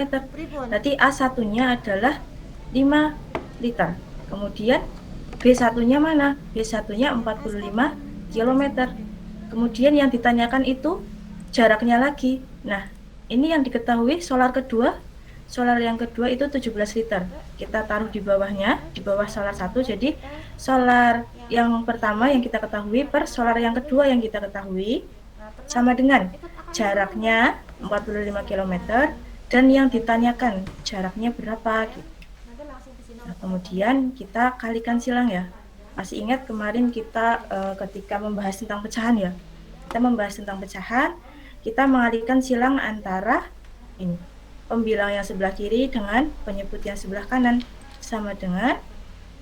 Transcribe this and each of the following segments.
Berarti A1-nya adalah 5 liter. Kemudian B1-nya mana? B1-nya 45 km. Kemudian yang ditanyakan itu jaraknya lagi. Nah, ini yang diketahui solar kedua. Solar yang kedua itu 17 liter. Kita taruh di bawahnya, di bawah solar 1. Jadi solar yang pertama yang kita ketahui per solar yang kedua yang kita ketahui sama dengan jaraknya 45 km dan yang ditanyakan jaraknya berapa gitu. Nah, kemudian kita kalikan silang ya. Masih ingat kemarin kita ketika membahas tentang pecahan ya. Kita membahas tentang pecahan, kita mengalihkan silang antara ini pembilang yang sebelah kiri dengan penyebut yang sebelah kanan sama dengan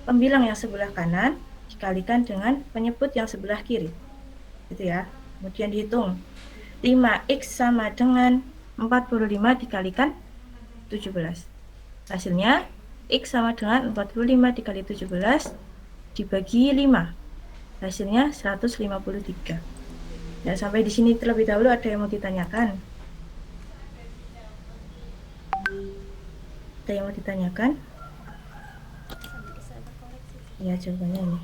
pembilang yang sebelah kanan dikalikan dengan penyebut yang sebelah kiri. Gitu ya. Kemudian dihitung. 5x sama dengan 45 dikalikan 17. Hasilnya X sama dengan 45 dikali 17 dibagi 5. Hasilnya 153. Ya, sampai di sini terlebih dahulu ada yang mau ditanyakan? Ada yang mau ditanyakan? Ya, jawabannya ini.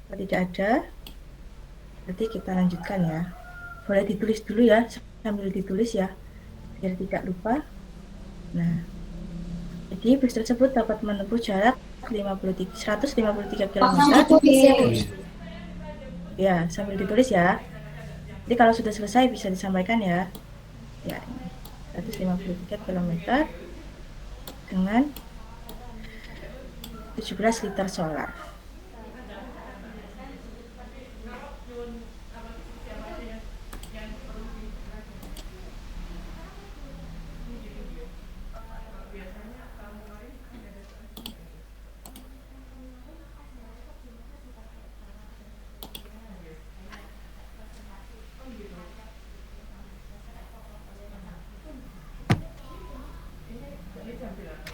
Kalau tidak ada, berarti kita lanjutkan ya. Boleh ditulis dulu ya, sambil ditulis ya, biar tidak lupa. Nah, jadi bus tersebut dapat menempuh jarak 153 km. Ya, sambil ditulis ya. Jadi kalau sudah selesai bisa disampaikan ya. Ya, 153 km dengan 17 liter solar.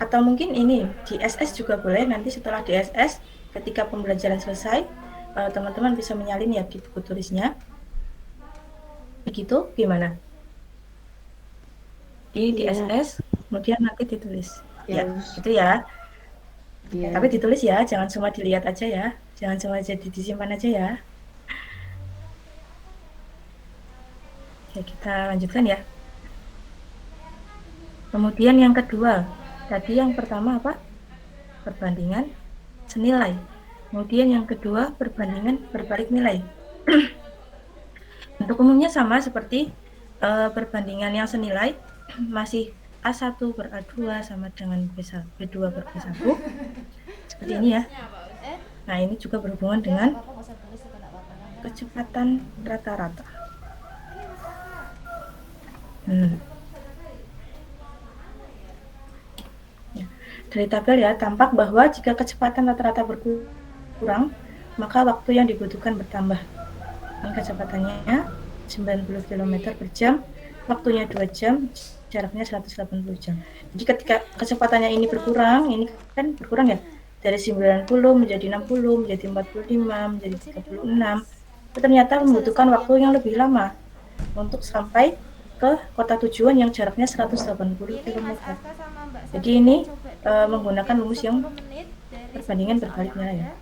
Atau mungkin ini di SS juga boleh, nanti setelah di SS ketika pembelajaran selesai teman-teman bisa menyalin ya di buku tulisnya. Begitu gimana? Di SS kemudian nanti ditulis. Ya, gitu ya. Tapi ditulis ya, jangan cuma dilihat aja ya. Jangan cuma jadi disimpan aja ya. Oke, kita lanjutkan ya. Kemudian yang kedua, tadi yang pertama apa? Perbandingan senilai. Kemudian yang kedua, perbandingan berbalik nilai. Untuk umumnya sama seperti perbandingan yang senilai, masih A1 per A2 sama dengan B2 per B1. Seperti ini ya. Nah, ini juga berhubungan dengan kecepatan rata-rata. Ya. Dari tabel ya, tampak bahwa jika kecepatan rata-rata berkurang, maka waktu yang dibutuhkan bertambah. Ini kecepatannya 90 km per jam, waktunya 2 jam, jaraknya 180 jam. Jadi ketika kecepatannya ini berkurang, ini kan berkurang ya, dari 90 menjadi 60, menjadi 45, menjadi 36, ternyata membutuhkan waktu yang lebih lama untuk sampai ke kota tujuan yang jaraknya 180 km. Jadi ini menggunakan rumus yang perbandingan berbalik nilai ya.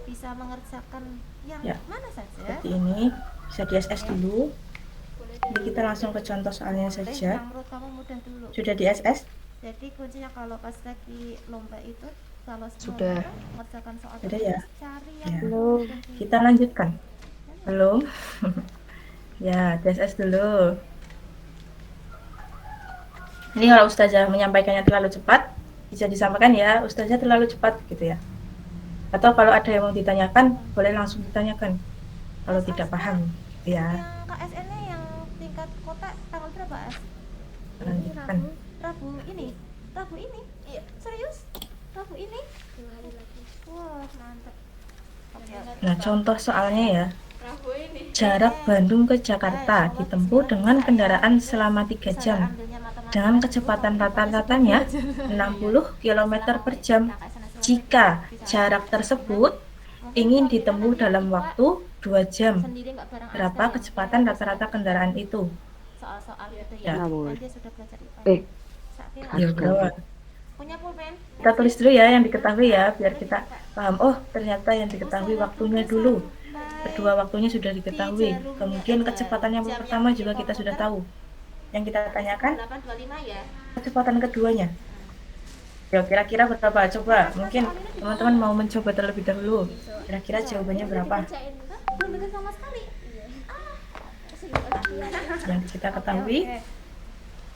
Bisa mengerjakan yang ya, mana saja. Seperti ini, bisa di SS dulu. Jadi kita langsung ke contoh soalnya saja. Yang menurut kamu mudah dulu. Sudah di SS? Jadi kuncinya kalau pas lagi lomba itu, kalau sudah mengerjakan soal sudah ya? Cari yang Ya. Belum. Kita lanjutkan. Belum? Ya, di SS dulu. Ini kalau Ustazah menyampaikannya terlalu cepat, bisa disampaikan ya, Ustazah terlalu cepat gitu ya. Atau kalau ada yang mau ditanyakan, boleh langsung ditanyakan kalau tidak paham ya. Yang KSN-nya yang tingkat kota tanggal berapa, As? Lanjutkan. Rabu ini? Iya. Serius? Rabu ini? Wah, mantap. Nah, contoh soalnya ya. Jarak Bandung ke Jakarta ditempuh dengan kendaraan selama 3 jam dengan kecepatan rata-ratanya 60 km per jam. Jika jarak tersebut ingin ditempuh dalam waktu 2 jam, berapa kecepatan rata-rata kendaraan itu? soal-soal gitu Ya. ya. Ngawur. Kan dia sudah belajar IPA. Eh, Sakti Ya astaga. udah. punya pulpen? Kita tulis dulu ya yang diketahui ya, biar kita paham. Oh, ternyata yang diketahui waktunya dulu. Kedua waktunya sudah diketahui. Kemudian kecepatan yang pertama juga kita sudah tahu. Yang kita tanyakan 825 ya. kecepatan keduanya. Ya, kira-kira berapa? Coba, mungkin teman-teman mau mencoba terlebih dahulu. Kira-kira jawabannya berapa? Kerjain enggak? Belum dengar sama sekali. Iya. Yang kita ketahui,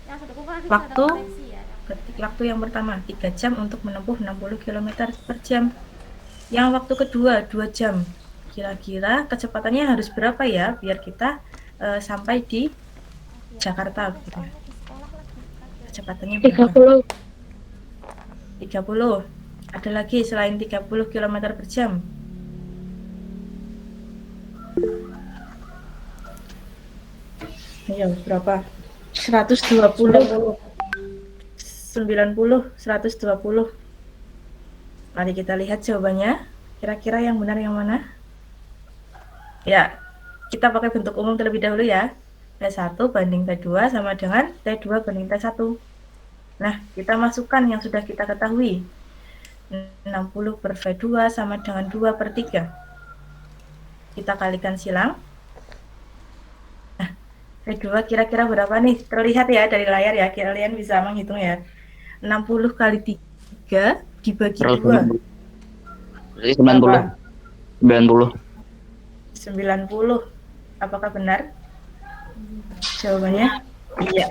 Yang sudah kukuh nanti Waktu. bisa ada koreksi ya. waktu yang pertama 3 jam untuk menempuh 60 km per jam. Yang waktu kedua 2 jam. Kira-kira kecepatannya harus berapa ya biar kita sampai di Jakarta gitu ya. Di sekolah lagi. Kecepatannya berapa? 30. 30. Ada lagi selain 30 km per jam. Ayo, berapa? 120. 90, 120. Mari kita lihat jawabannya. Kira-kira yang benar yang mana? Ya, kita pakai bentuk umum terlebih dahulu ya. T1 banding T2 sama dengan T2 banding T1. Nah, kita masukkan yang sudah kita ketahui. 60 per V2 sama dengan 2 per 3. Kita kalikan silang. Nah, V2 kira-kira berapa nih? Terlihat ya dari layar ya, kalian bisa menghitung ya. 60 kali 3 dibagi 2. Berarti 90. 90. 90. Apakah benar? Jawabannya? Iya.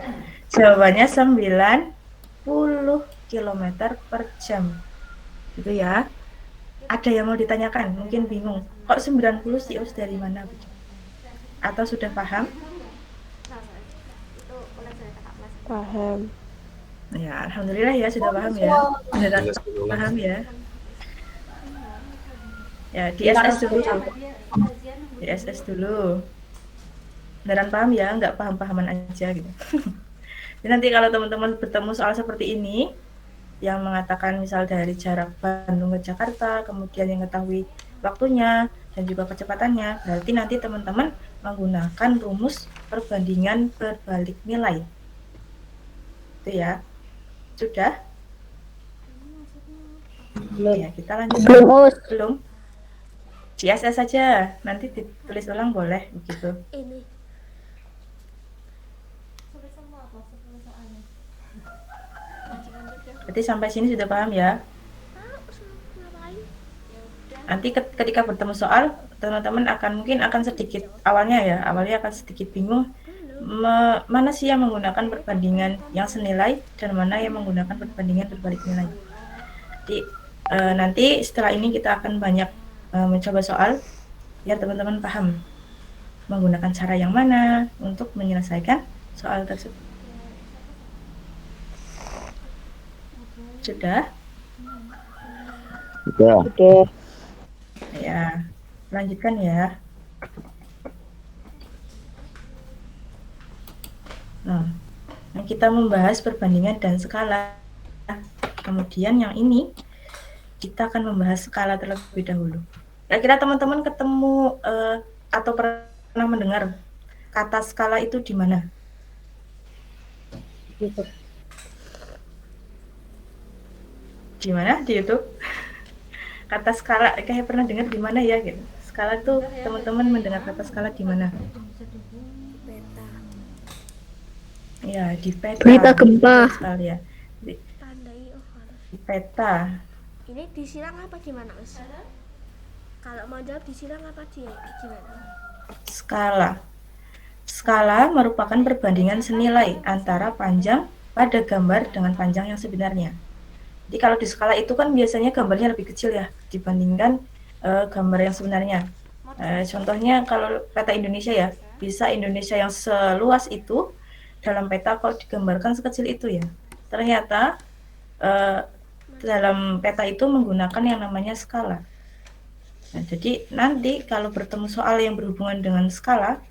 Jawabannya 90 km per jam. Gitu ya. Ada yang mau ditanyakan? Mungkin bingung. Kok 90 sih Us dari mana? Atau sudah paham? Itu udah saya kakak kelas. Paham. Ya, alhamdulillah ya sudah paham ya. Beneran paham ya. Ya, di SS dulu. Di SS dulu. Beneran paham ya, nggak paham-pahaman aja gitu. Jadi nanti kalau teman-teman bertemu soal seperti ini, yang mengatakan misal dari jarak Bandung ke Jakarta, kemudian yang ketahui waktunya dan juga kecepatannya, berarti nanti teman-teman menggunakan rumus perbandingan berbalik nilai. Itu ya. Sudah? Belum ya, kita lanjut. Belum. CSS saja, nanti ditulis ulang boleh begitu. Ini. Sudah semua apa? 10 soalnya. Berarti sampai sini sudah paham ya? Ngapain? Ya udah. Nanti ketika bertemu soal, teman-teman mungkin akan sedikit awalnya akan sedikit bingung mana sih yang menggunakan perbandingan yang senilai dan mana yang menggunakan perbandingan berbalik nilai. Jadi nanti setelah ini kita akan banyak mencoba soal biar teman-teman paham menggunakan cara yang mana untuk menyelesaikan soal tersebut. Sudah? Sudah. Oke. Ya, lanjutkan ya. Nah, kita membahas perbandingan dan skala. Kemudian yang ini kita akan membahas skala terlebih dahulu. Kira-kira teman-teman ketemu atau pernah mendengar kata skala itu di mana? Gitu. Di mana? Di YouTube? Kata skala, kayak pernah dengar di mana ya? Gitu. Skala itu teman-teman mendengar kata skala di mana? Beta. Ya, di peta. Berita gempa. Sekali ya. Tandai Di peta. Ini disilang apa gimana, Mas? Kalau mau jawab disilang apa gimana? Skala. Skala merupakan perbandingan senilai antara panjang pada gambar dengan panjang yang sebenarnya. Jadi kalau di skala itu kan biasanya gambarnya lebih kecil ya dibandingkan gambar yang sebenarnya. Contohnya kalau peta Indonesia ya, bisa Indonesia yang seluas itu dalam peta kok digambarkan sekecil itu ya. Ternyata dalam peta itu menggunakan yang namanya skala. Nah, jadi nanti kalau bertemu soal yang berhubungan dengan skala,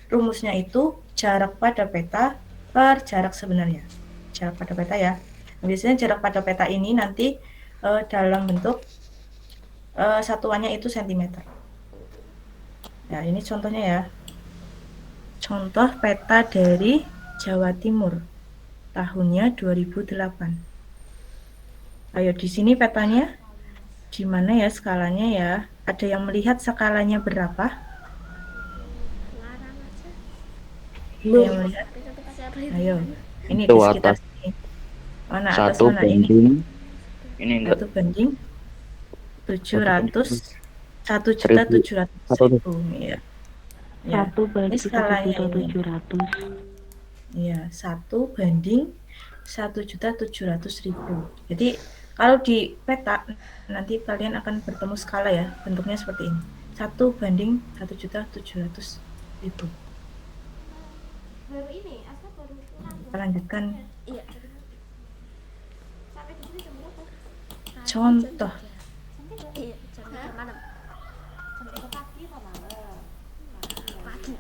rumusnya itu jarak pada peta per jarak sebenarnya. Jarak pada peta ya. Biasanya jarak pada peta ini nanti dalam bentuk satuannya itu cm. Ya, ini contohnya ya. Contoh peta dari Jawa Timur tahunnya 2008. Ayo di sini petanya di mana ya skalanya ya? Ada yang melihat skalanya berapa? Ngarang aja. Ada yang melihat? Tapi tetap pakai Ayo, perhitungan. ini Itu di sekitar atas sini. Mana atas 1 mana ini? banding. Ini enggak 1 banding 700, 1 1.700.000. Iya. Ya. Satu Ini banding skalanya ini. 1.700.000. Iya, 1 banding 1.700.000. Jadi kalau di peta nanti kalian akan bertemu skala ya, bentuknya seperti ini. 1 banding 1.700.000. Baru ini, Asa baru pulang. Kita lanjutkan Iya. Sampai di sini jam berapa? contoh. Iya, jam 3 malam. Pagi.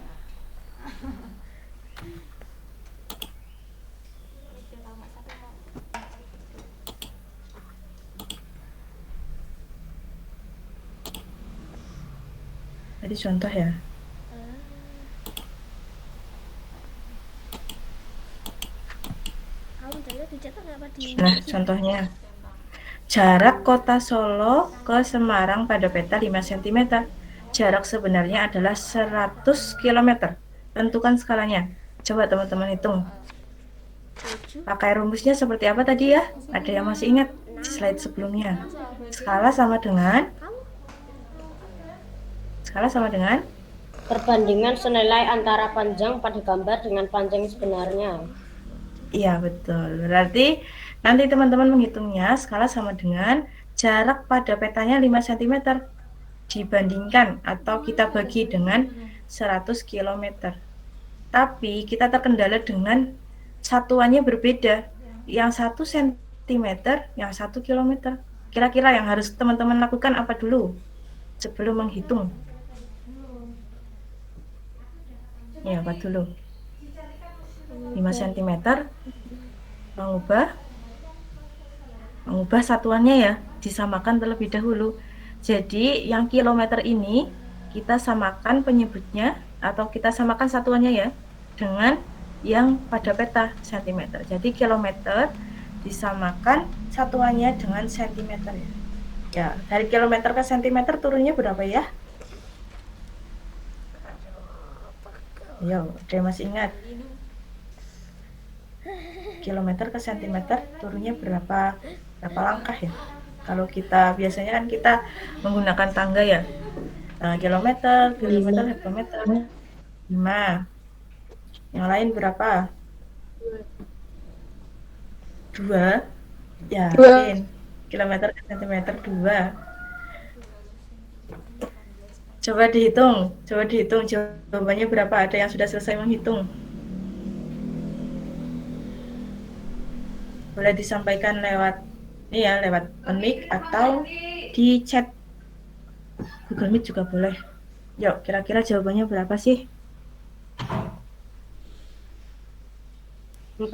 Jadi contoh ya. Kamu dari dicetak apa di? Nah, contohnya. Jarak kota Solo ke Semarang pada peta 5 cm. Jarak sebenarnya adalah 100 km. Tentukan skalanya. Coba teman-teman hitung. 7. Pakai rumusnya seperti apa tadi ya? Ada yang masih ingat di slide sebelumnya? Skala sama dengan Perbandingan senilai antara panjang pada gambar dengan panjang sebenarnya. Iya, betul. Berarti nanti teman-teman menghitungnya skala sama dengan jarak pada petanya 5 cm dibandingkan atau kita bagi dengan 100 km. Tapi kita terkendala dengan satuannya berbeda. Yang 1 cm, yang 1 km. Kira-kira yang harus teman-teman lakukan apa dulu sebelum menghitung? Ya, apa dulu? 5 cm mengubah satuannya ya, disamakan terlebih dahulu. Jadi yang kilometer ini kita samakan penyebutnya atau kita samakan satuannya ya dengan yang pada peta cm. Jadi kilometer disamakan satuannya dengan cm ya. Ya, dari kilometer ke cm turunnya berapa ya? Yo, ada yang masih ingat? Kilometer ke sentimeter turunnya berapa langkah ya? Kalau kita biasanya kan kita menggunakan tangga ya. Nah, kilometer, hektometer. 5. Yang lain berapa? 2. Yakin. Kilometer ke sentimeter 2. Coba dihitung jawabannya berapa? Ada yang sudah selesai menghitung? Boleh disampaikan lewat mic atau di chat Google Meet juga boleh. Yuk, kira-kira jawabannya berapa sih? 4.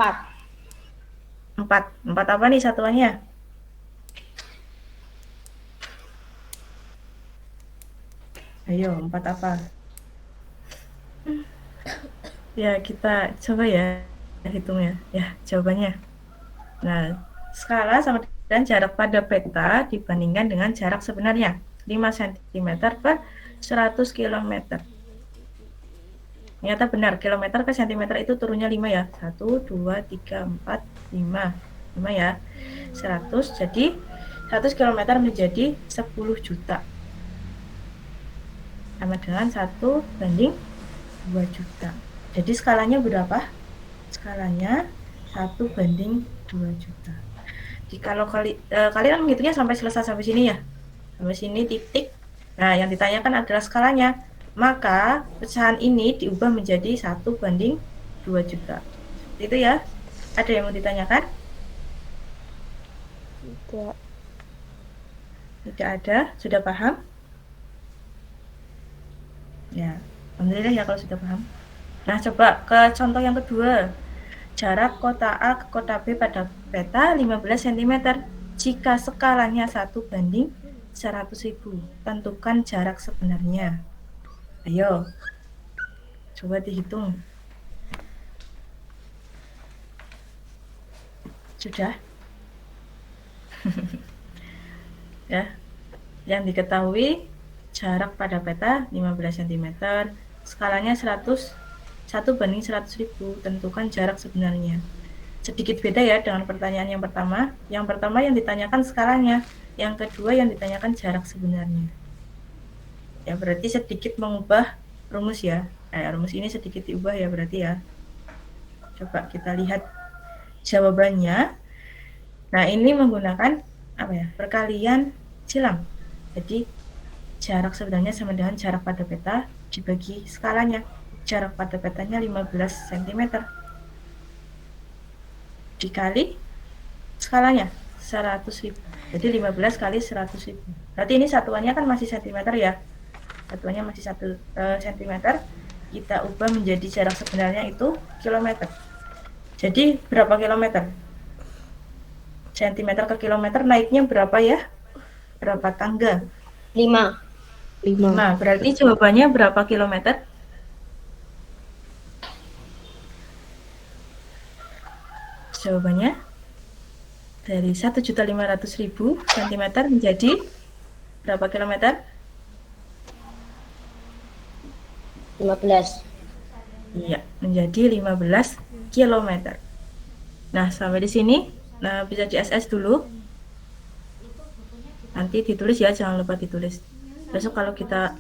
4 apa nih satuannya? Ayo, 4 apa? Ya, kita coba ya hitungnya. Ya, jawabannya. Nah, skala sama dengan jarak pada peta dibandingkan dengan jarak sebenarnya. 5 cm per 100 km. Ternyata benar, kilometer ke cm itu turunnya 5 ya. 1, 2, 3, 4, 5. 5 ya. 100, jadi 100 km menjadi 10 juta. Sama dengan 1 banding 2 juta. Jadi skalanya berapa? Skalanya 1 banding 2 juta. Jadi kalau kalian menghitungnya sampai selesai sampai sini ya. Sampai sini titik. Nah, yang ditanyakan adalah skalanya. Maka pecahan ini diubah menjadi 1 banding 2 juta. Itu ya. Ada yang mau ditanyakan? Tidak ada. Sudah paham? Ya, alhamdulillah ya kalau sudah paham. Nah, coba ke contoh yang kedua. Jarak kota A ke kota B pada peta 15 cm. Jika skalanya 1 banding 100.000, tentukan jarak sebenarnya. Ayo, Coba dihitung. Sudah? Ya. Yang diketahui jarak pada peta 15 cm, skalanya 1:100.000. Tentukan jarak sebenarnya. Sedikit beda ya dengan pertanyaan yang pertama. Yang pertama yang ditanyakan skalanya, yang kedua yang ditanyakan jarak sebenarnya. Ya berarti sedikit mengubah rumus ya. Rumus ini sedikit diubah ya berarti ya. Coba kita lihat jawabannya. Nah, ini menggunakan perkalian silang. Jadi jarak sebenarnya sama dengan jarak pada peta dibagi skalanya. Jarak pada petanya 15 cm. Dikali skalanya 100.000. Jadi 15 kali 100.000. Berarti ini satuannya kan masih cm ya. Satuannya masih 1 cm. Kita ubah menjadi jarak sebenarnya itu kilometer. Jadi berapa kilometer? Centimeter ke kilometer naiknya berapa ya? Berapa tangga? 5. 5. Berarti jawabannya berapa kilometer? Jawabannya dari 1.500.000 cm menjadi berapa kilometer? 15. Iya, menjadi 15 km. Nah, sampai di sini. Nah, bisa di SS dulu. Nanti ditulis ya, jangan lupa ditulis. Besok kalau kita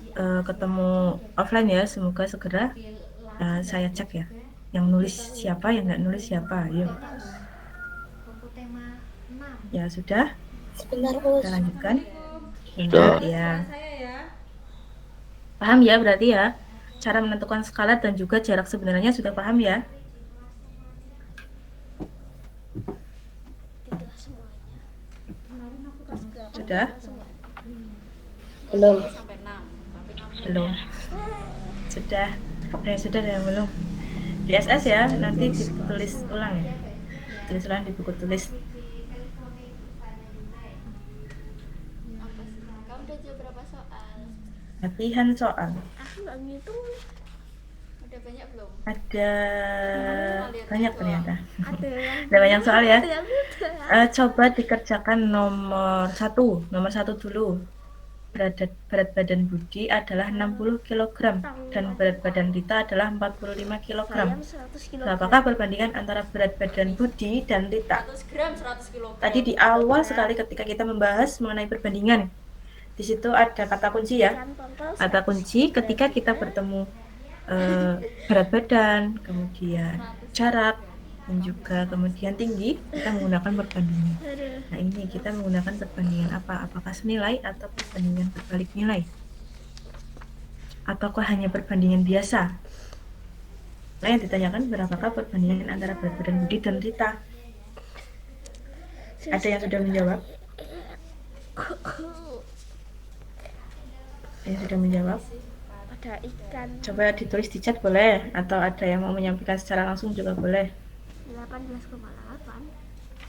ketemu offline ya, semoga segera saya cek ya. Yang nulis siapa, yang nggak nulis siapa. Yuk. Ya, sudah. Sebentar, Bos. Kita lanjutkan. Sudah. Ya. Paham ya berarti ya? Cara menentukan skala dan juga jarak sebenarnya sudah paham ya? Sudah? Belum. Belum. Sudah. Sudah dan belum. Di SS ya, nanti ditulis ulang ya. Tulis ulang di buku tulis. Kamu udah jawab berapa soal? Latihan soal. Aku nggak ngitung. Udah banyak belum? Ada banyak ternyata. Ada yang Ada banyak soal ya. ada yang mudah. Coba dikerjakan nomor 1. Nomor 1 dulu. Berat badan Budi adalah 60 kg dan berat badan Rita adalah 45 kg. Ayam 100 kg. Apakah perbandingan antara berat badan Budi dan Rita? 100 gram 100 kg. Tadi di awal sekali ketika kita membahas mengenai perbandingan, di situ ada kata kunci ya. Kata kunci ketika kita bertemu berat badan, kemudian jarak, dan juga kemudian tinggi, kita menggunakan perbandingan. Nah, ini kita menggunakan perbandingan apa? Apakah senilai atau perbandingan berbalik nilai? Ataukah hanya perbandingan biasa? Nah, yang ditanyakan berapakah perbandingan antara berat badan Budi dan Rita? Ada yang sudah menjawab? Yang sudah menjawab? Ada ikan Coba ditulis di chat boleh, atau ada yang mau menyampaikan secara langsung juga boleh. 18,8.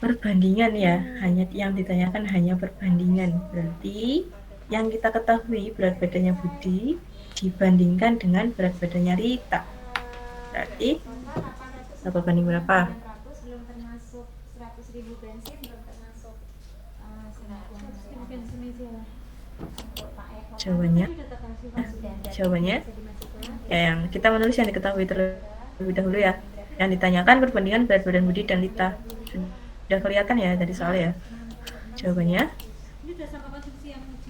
Perbandingan ya, hanya yang ditanyakan hanya perbandingan. Berarti yang kita ketahui berat badannya Budi dibandingkan dengan berat badannya Rita. Berarti berapa banding berapa? Belum termasuk 100.000 bensin, belum termasuk bensin itu. Jawabannya ya, yang kita menulis yang diketahui terlebih dahulu ya. Yang ditanyakan perbandingan berat badan Budi dan Rita. Sudah kelihatan ya dari soal ya. Jawabannya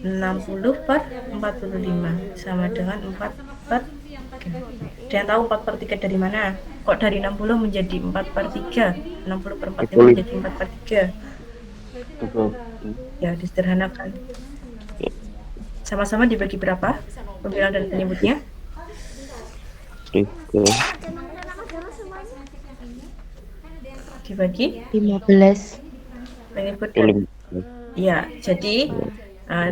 60/45 sama dengan 4/3. Ada yang tahu 4/3 dari mana? Kok dari 60 menjadi 4/3? 60/4 menjadi 4/3. Ya, disederhanakan. Sama-sama dibagi berapa? Pembilang dan penyebutnya? 1000. Dibagi 15. penyebut dan ya, jadi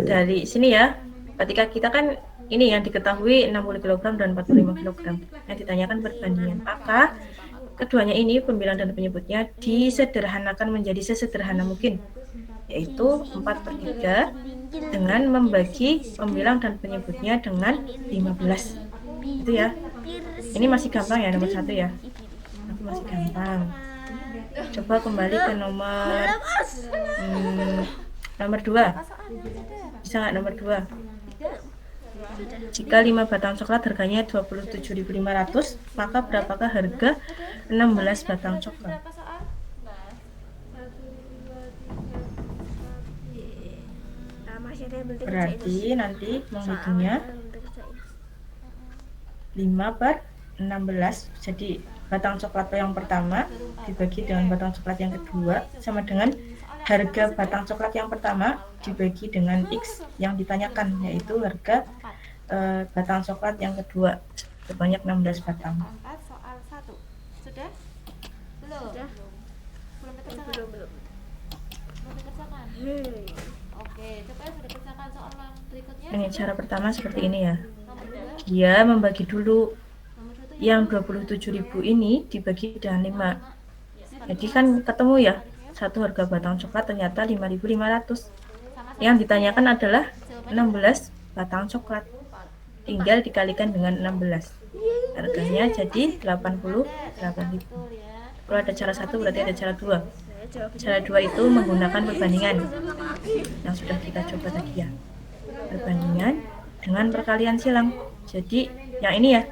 dari sini ya, ketika kita kan ini yang diketahui 60 kg dan 45 kg. Yang ditanyakan perbandingan. Maka keduanya ini pembilang dan penyebutnya disederhanakan menjadi sesederhana mungkin, yaitu 4/3 dengan membagi pembilang dan penyebutnya dengan 15. Itu ya. Hampir Ini masih gampang ya nomor 1 ya. Tapi masih gampang. Coba kembali ke nomor nomor 2. Bisa nggak nomor 2? Jika 5 batang coklat harganya 27.500, maka berapakah harga 16 batang coklat? Berapa soal? Masih ada yang belum dikerjain. Berarti nanti menghitungnya Soalnya belum dikerjain. 5 per 16. Jadi batang coklat yang pertama dibagi dengan batang coklat yang kedua sama dengan harga batang coklat yang pertama dibagi dengan X yang ditanyakan, yaitu harga batang coklat yang kedua sebanyak 16 batang. 4 soal 1. Sudah? Belum? Sudah. Belum dikerjakan? Belum. Belum dikerjakan? Oke, coba yang sudah dikerjakan soal yang berikutnya. Ini cara pertama seperti ini ya. Nomor 2. Dia membagi dulu Nomor 2 itu yang 27.000 ini dibagi dengan 5. Jadi kan ketemu ya, satu harga batang coklat ternyata 5.500. Yang ditanyakan adalah 16 batang coklat. Tinggal dikalikan dengan 16. Harganya jadi 88.000. betul ya. Kalau ada cara 1 berarti ada cara 2. Saya jawab Cara 2 itu menggunakan perbandingan yang sudah kita coba tadi ya. Perbandingan dengan perkalian silang. Jadi yang ini ya,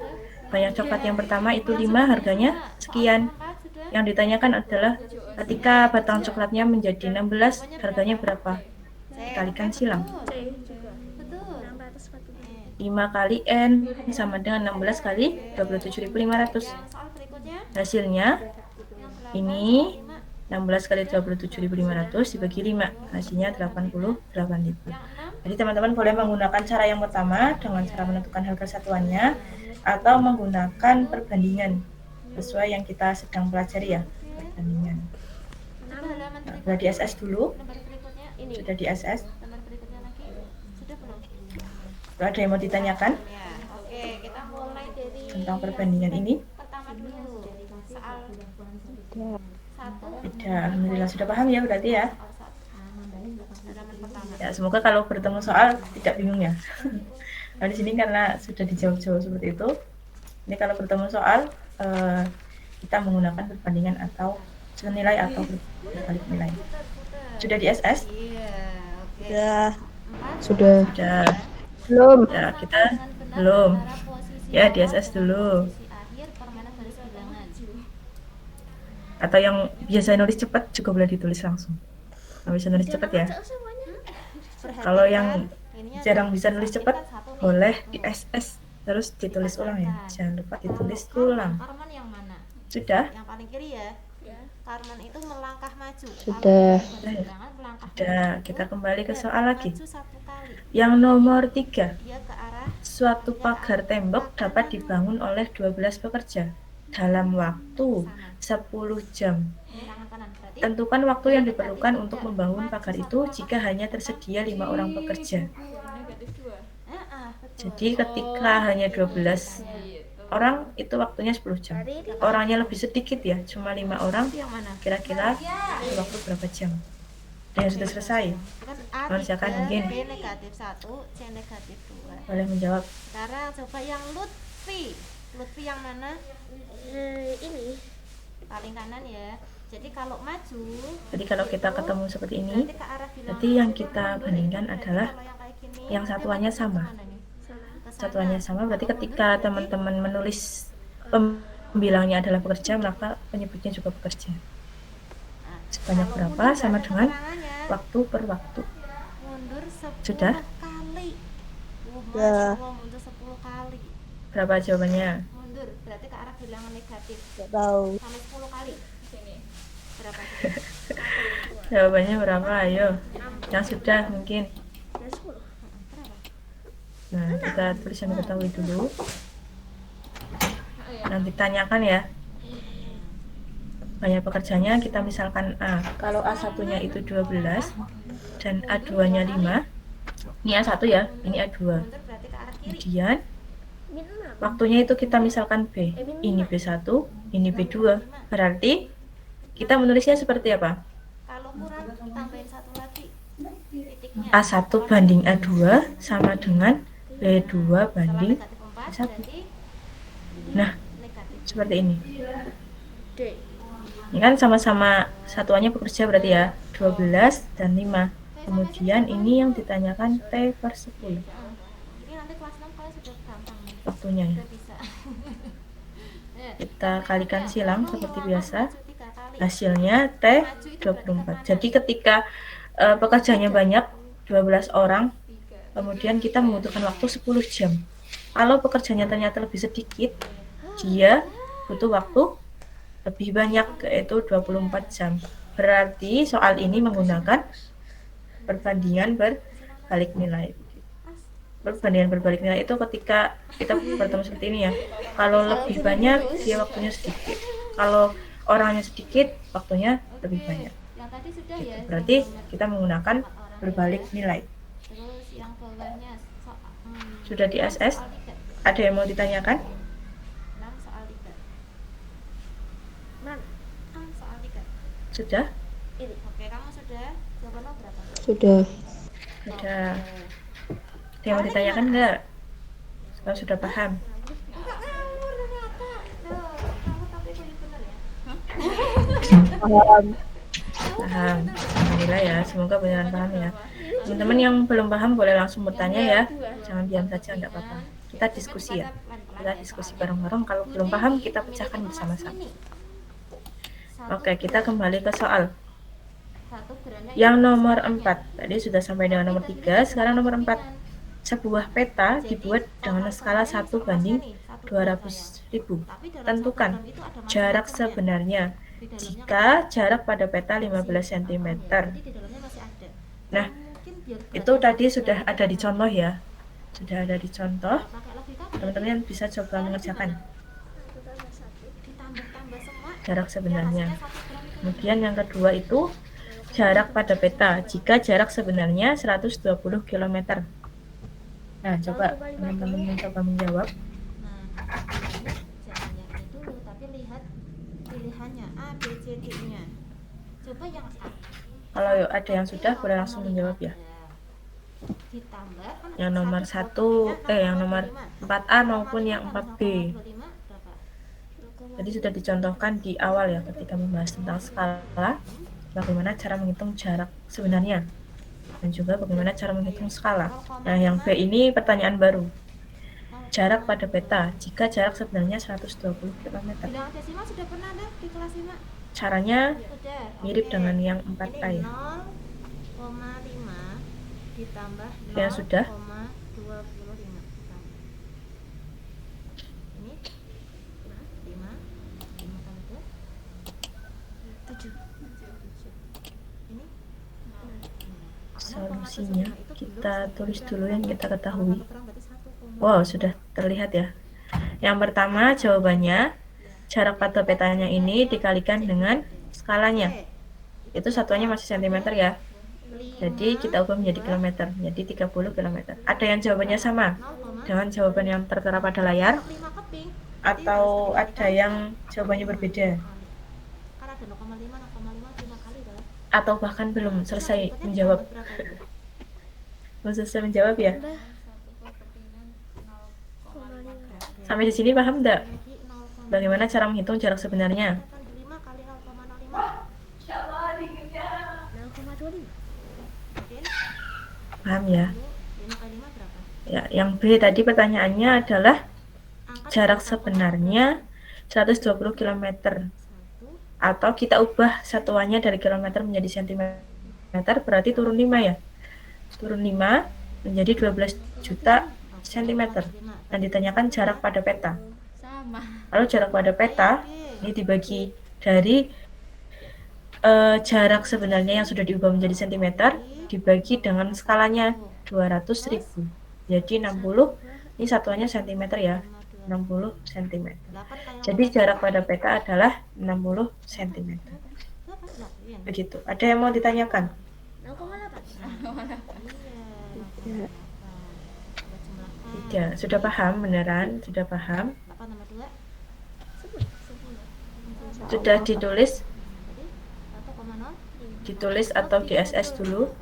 banyak coklat yang pertama itu 5 harganya sekian. Yang ditanyakan adalah ketika batang coklatnya menjadi 16 harganya berapa? Dikalikan silang. C juga. Betul. 640. 5 kali N sama dengan 16 kali 27.500. Soal berikutnya. Hasilnya Yang ini 16 kali 27.500 dibagi 5, hasilnya 88.000. Jadi teman-teman boleh menggunakan cara yang pertama dengan cara menentukan harga satuannya atau menggunakan perbandingan sesuai yang kita sedang pelajari ya, perbandingan. halaman Nah, sudah di SS dulu, nomor berikutnya. Ini. sudah di SS. Nomor berikutnya lagi. Sudah belum? Kalau ada yang mau ditanyakan Ya. Oke, kita mulai dari tentang perbandingan ini, pertama dulu. Soal 1. tidak, alhamdulillah sudah paham ya berarti ya. Halaman pertama. Ya, semoga kalau bertemu soal tidak bingung ya. Nah, di sini karena sudah dijawab-jawab seperti itu. Ini kalau bertemu soal kita menggunakan perbandingan atau senilai atau berbalik nilai. Sudah di SS? Iya, oke. Sudah. Sudah. Belum. Ya, kita belum. Antara posisi Ya, di awal SS dan dulu. posisi akhir permainan baris bilangan. Atau yang biasa nulis cepat juga boleh ditulis langsung. Yang bisa nulis cepat ya. Kalau yang Ininya jarang bisa nulis cepat satu nih. boleh di SS terus ditulis ulang ya. Jangan lupa ditulis ulang. Karman yang mana? Sudah? Yang paling kiri ya. Karman itu melangkah maju. Sudah. Kalau baris bilangan melangkah Sudah, kita kembali ke soal lagi. maju 1 kali. Yang nomor 3. Dia ke arah Suatu pagar tembok dapat dibangun oleh 12 pekerja dalam waktu 10 jam. tangan kanan berarti Tentukan waktu yang diperlukan untuk membangun pagar itu jika hanya tersedia 5 orang pekerja. betul. Jadi ketika hanya 12 orang itu waktunya 10 jam. Orangnya lebih sedikit ya, cuma 5 orang. Yang mana? Kira-kira waktu berapa jam? Dan sudah selesai. Kan A Mengerjakan 3, mungkin. B negatif 1, C negatif 2. Boleh menjawab. Sekarang coba yang Lutfi. Lutfi yang mana? Ini. Paling kanan ya. Jadi kalau maju Jadi kalau kita ketemu seperti ini, berarti ke arah bilangan. berarti yang kita bandingkan adalah Kalau yang kayak gini, yang satuannya sama. kemana nih? Ke sana. Satuannya sama, berarti ketika teman-teman menulis pembilangnya adalah pekerja, maka penyebutnya juga pekerja. Nah, Sebanyak kalau berapa mundur sama ada dengan keterangannya. waktu per waktu. Mundur 10 Sudah? kali. Ya. Masya Allah, mundur 10 kali. Berapa jawabannya? Mundur berarti ke arah bilangan negatif. Tidak tahu. Sampai 10 kali. Sini. Berapa? Jawabannya berapa? Ayo. Yang sudah mungkin. Ya 10. Nah, kita tulis yang diketahui dulu. Nanti tanyakan ya. Banyak pekerjanya kita misalkan A. Kalau A1-nya itu 12 dan A2-nya 5. Ini A1 ya, ini A2. Mundur berarti ke arah kiri. Kemudian Min 6. waktunya itu kita misalkan B. Ini B1, ini B2. Berarti kita menulisnya seperti apa? Kalau kurang tambahin 1 lagi. Titiknya. A1 banding A2 sama dengan B2 Setelah banding negatif 4 1. berarti Nah, seperti ini. D. Ini kan sama-sama satuannya bekerja berarti ya, 12 dan 5. Kemudian ini yang ditanyakan T per 10 Ini nanti kelas 6 kalian sudah gampang nih. waktunya ya. Sudah bisa. Kita kalikan silang seperti biasa. Maju 3 kali. Hasilnya T 24. Jadi ketika pekerjaannya banyak, 12 orang, kemudian kita membutuhkan waktu 10 jam. Kalau pekerjaannya ternyata lebih sedikit, dia butuh waktu lebih banyak, yaitu 24 jam. Berarti soal ini menggunakan perbandingan berbalik nilai. Perbandingan berbalik nilai itu ketika kita bertemu seperti ini ya. Kalau lebih banyak, dia waktunya sedikit. Kalau orangnya sedikit, waktunya lebih banyak. Yang tadi sudah ya. Berarti kita menggunakan berbalik nilai. Terus yang bawahnya Sudah di SS? soal 3. Ada yang mau ditanyakan? 6 soal 3. Man. 6 soal 3. Sudah? Oke, kamu sudah jawaban lo berapa? Sudah. Sudah. Ada yang mau ditanyakan enggak? Kalau sudah paham. Enggak ngawur ternyata. Tuh, kamu tapi benar ya. Paham. Paham. Alhamdulillah ya, semoga beneran paham ya. Teman-teman yang belum paham boleh langsung bertanya ya. Jangan diam saja, enggak apa-apa. Kita diskusi ya. Kita diskusi bareng-bareng. Kalau belum paham, kita pecahkan bersama-sama. Oke, kita kembali ke soal. Satu gerannya Yang nomor 4. Tadi sudah sampai dengan nomor 3, sekarang nomor 4. Sebuah peta dibuat dengan skala 1 banding 200.000. Tentukan jarak sebenarnya jika jarak pada peta 15 cm. di dalamnya masih ada. Nah, Mungkin biar itu tadi sudah ada di contoh ya. Sudah ada di contoh. pakai logika Teman-teman bisa coba mengerjakan ditambah-tambah semua. jarak sebenarnya. Hasilnya 1 gram itu Kemudian yang kedua itu jarak pada peta jika jarak sebenarnya 120 km. Nah, coba teman-teman mencoba menjawab. Nah, jangan yang ini dulu, tapi lihat pilihannya A, B, C, D-nya. Coba yang A. Kalau ada yang sudah boleh langsung menjawab ya. Ditambah kan Yang nomor 1, yang nomor 4A maupun yang 4B. 25 berapa? Tadi sudah dicontohkan di awal ya ketika membahas tentang skala, bagaimana cara menghitung jarak sebenarnya dan juga bagaimana cara menghitung skala. Nah, yang B ini pertanyaan baru. Jarak pada peta jika jarak sebenarnya 120 km. Bilangan desimal sudah pernah ada di kelas 5? Caranya Sudah. mirip Oke. dengan yang Ini 4A ya. 0,5 ditambah Ya, sudah. 0,25. Ini 5 tambah 2 7. Ini Solusinya kita tulis dulu yang kita ketahui. kurang berarti 1, Wow, sudah terlihat ya. Yang pertama jawabannya jarak pada petanya ini dikalikan dengan skalanya. Itu satuannya masih cm ya. Jadi kita ubah menjadi kilometer, jadi 30 km. Ada yang jawabannya sama dengan jawaban yang tertera pada layar 5 keping. atau ada yang jawabannya berbeda Karena ada 0,5 5 kali dah. atau bahkan belum selesai menjawab. Belum selesai menjawab ya. Sampai di sini paham enggak? Bagaimana cara menghitung jarak sebenarnya? 5 kali 0,05. 0,25. Paham ya? 5 kali 5 berapa? Ya, yang B tadi pertanyaannya adalah Angkat jarak sebenarnya 120 km. Atau kita ubah satuannya dari kilometer menjadi cm, berarti turun 5 ya. Turun 5 menjadi 12 juta cm. Dan ditanyakan jarak pada peta. sama. Kalau jarak pada peta ini dibagi dari jarak sebenarnya yang sudah diubah menjadi cm dibagi dengan skalanya 200.000. Jadi 60 ini satuannya cm ya. 60 cm. Jadi jarak pada peta adalah 60 cm. Begitu. Ada yang mau ditanyakan? 0,8. Tidak. Sudah paham beneran? Sudah paham? 8 tambah 2 Sudah ditulis? 1,0. Ditulis atau di SS dulu?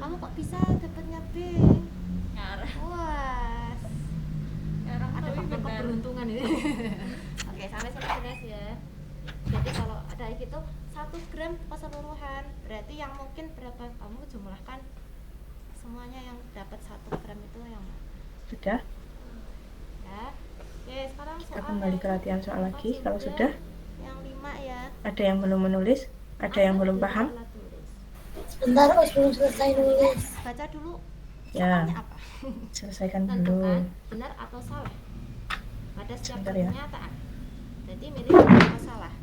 Kamu kok bisa dapatnya B? Wah. Ada faktor nomor keberuntungan ini. Oke, sampai sini jelas ya. Jadi kalau ada gitu 1 gram keseluruhan, berarti yang mungkin berapa? Kamu jumlahkan semuanya yang dapat 1 gram itu yang Sudah? ya. Oke, sekarang Kita soal kembali ke latihan soal lagi. Kalau sudah, yang 5 ya. ada yang belum menulis, ada yang belum paham. Sebentar, Us, belum selesai nulis. Baca dulu Ya, soalnya apa. selesaikan Tentukan dulu. benar atau salah pada setiap Sebentar ya. pernyataan. Jadi milih benar atau salah.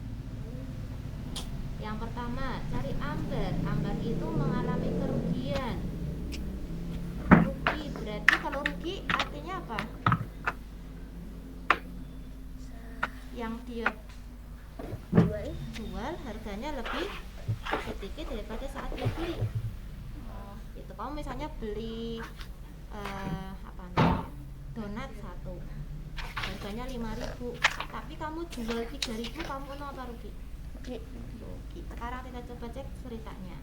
Yang pertama, cari Ambar. Ambar itu mengalami kerugian. Rugi berarti kalau rugi artinya apa? Yang dia jual harganya lebih sedikit daripada saat dia beli. Itu kamu misalnya beli apa namanya, donat 1 harganya 5.000, tapi kamu jual 3.000, kamu untung apa rugi? Rugi. Sekarang kita coba cek ceritanya.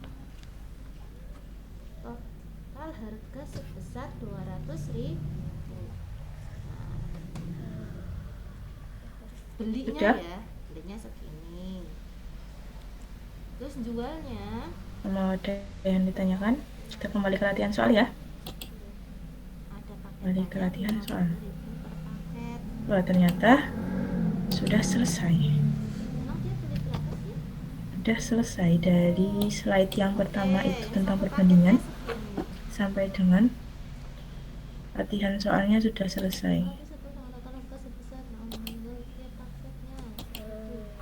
Total harga sebesar 200.000. Belinya Sudah? ya, belinya segini. Terus jualnya Mau ada yang ditanyakan? Kita kembali ke latihan soal ya. ada Kembali ke latihan soal. 50.000 per paket. Wah, ternyata sudah selesai. Emang dia beli berapa sih? Sudah selesai dari slide yang pertama Oke, itu tentang satu perbandingan paketnya segini. sampai dengan latihan soalnya sudah selesai. Tapi satu tanggal harga sebesar mengambil tiap paketnya.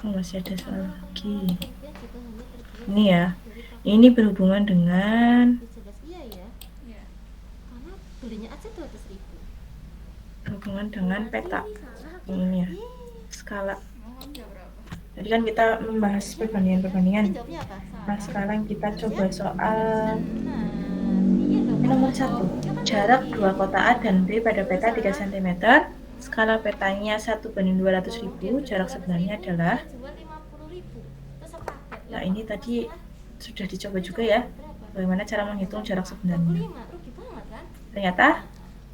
Oh, masih ada soal lagi. Kemudian juga hanya terjual Ini ya. dari paket Ini berhubungan dengan jelas iya ya. Karena belinya aja 200.000. berhubungan dengan peta. Ini ya, skala. Tadi kan kita membahas Ini perbandingan-perbandingan. jawabnya apa? Nah, sekarang kita coba soal Nah, iya dong. ini nomor 1. Jarak dua kota A dan B pada peta 3 cm. Skala petanya 1:200.000. Jarak sebenarnya adalah. Jual 50.000. Terus sepaket. Nah, ini tadi sudah dicoba juga ya. Bagaimana cara menghitung jarak sebenarnya. 25, rugi banget kan? Ternyata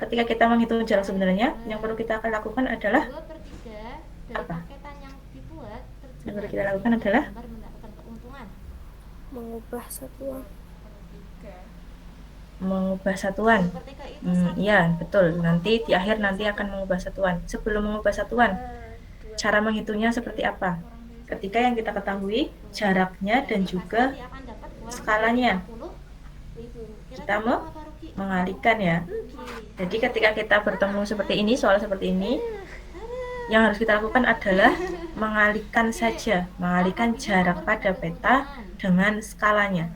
ketika kita menghitung jarak sebenarnya, yang perlu kita akan lakukan adalah 2/3 dari Apa? paketan yang dibuat yang perlu kita lakukan adalah gambar mendapatkan keuntungan. Mengubah satuan. mengubah satuan. 2/3 itu Iya, betul. Nanti di akhir nanti akan mengubah satuan. Sebelum mengubah satuan, cara menghitungnya seperti apa? Ketika yang kita ketahui jaraknya dan juga pasti akan dapat kurang skalanya. 50.000. Kita mau mengalihkan ya. Jadi ketika kita bertemu seperti ini, soal seperti ini, yang harus kita lakukan adalah mengalihkan saja, mengalihkan jarak pada peta dengan skalanya.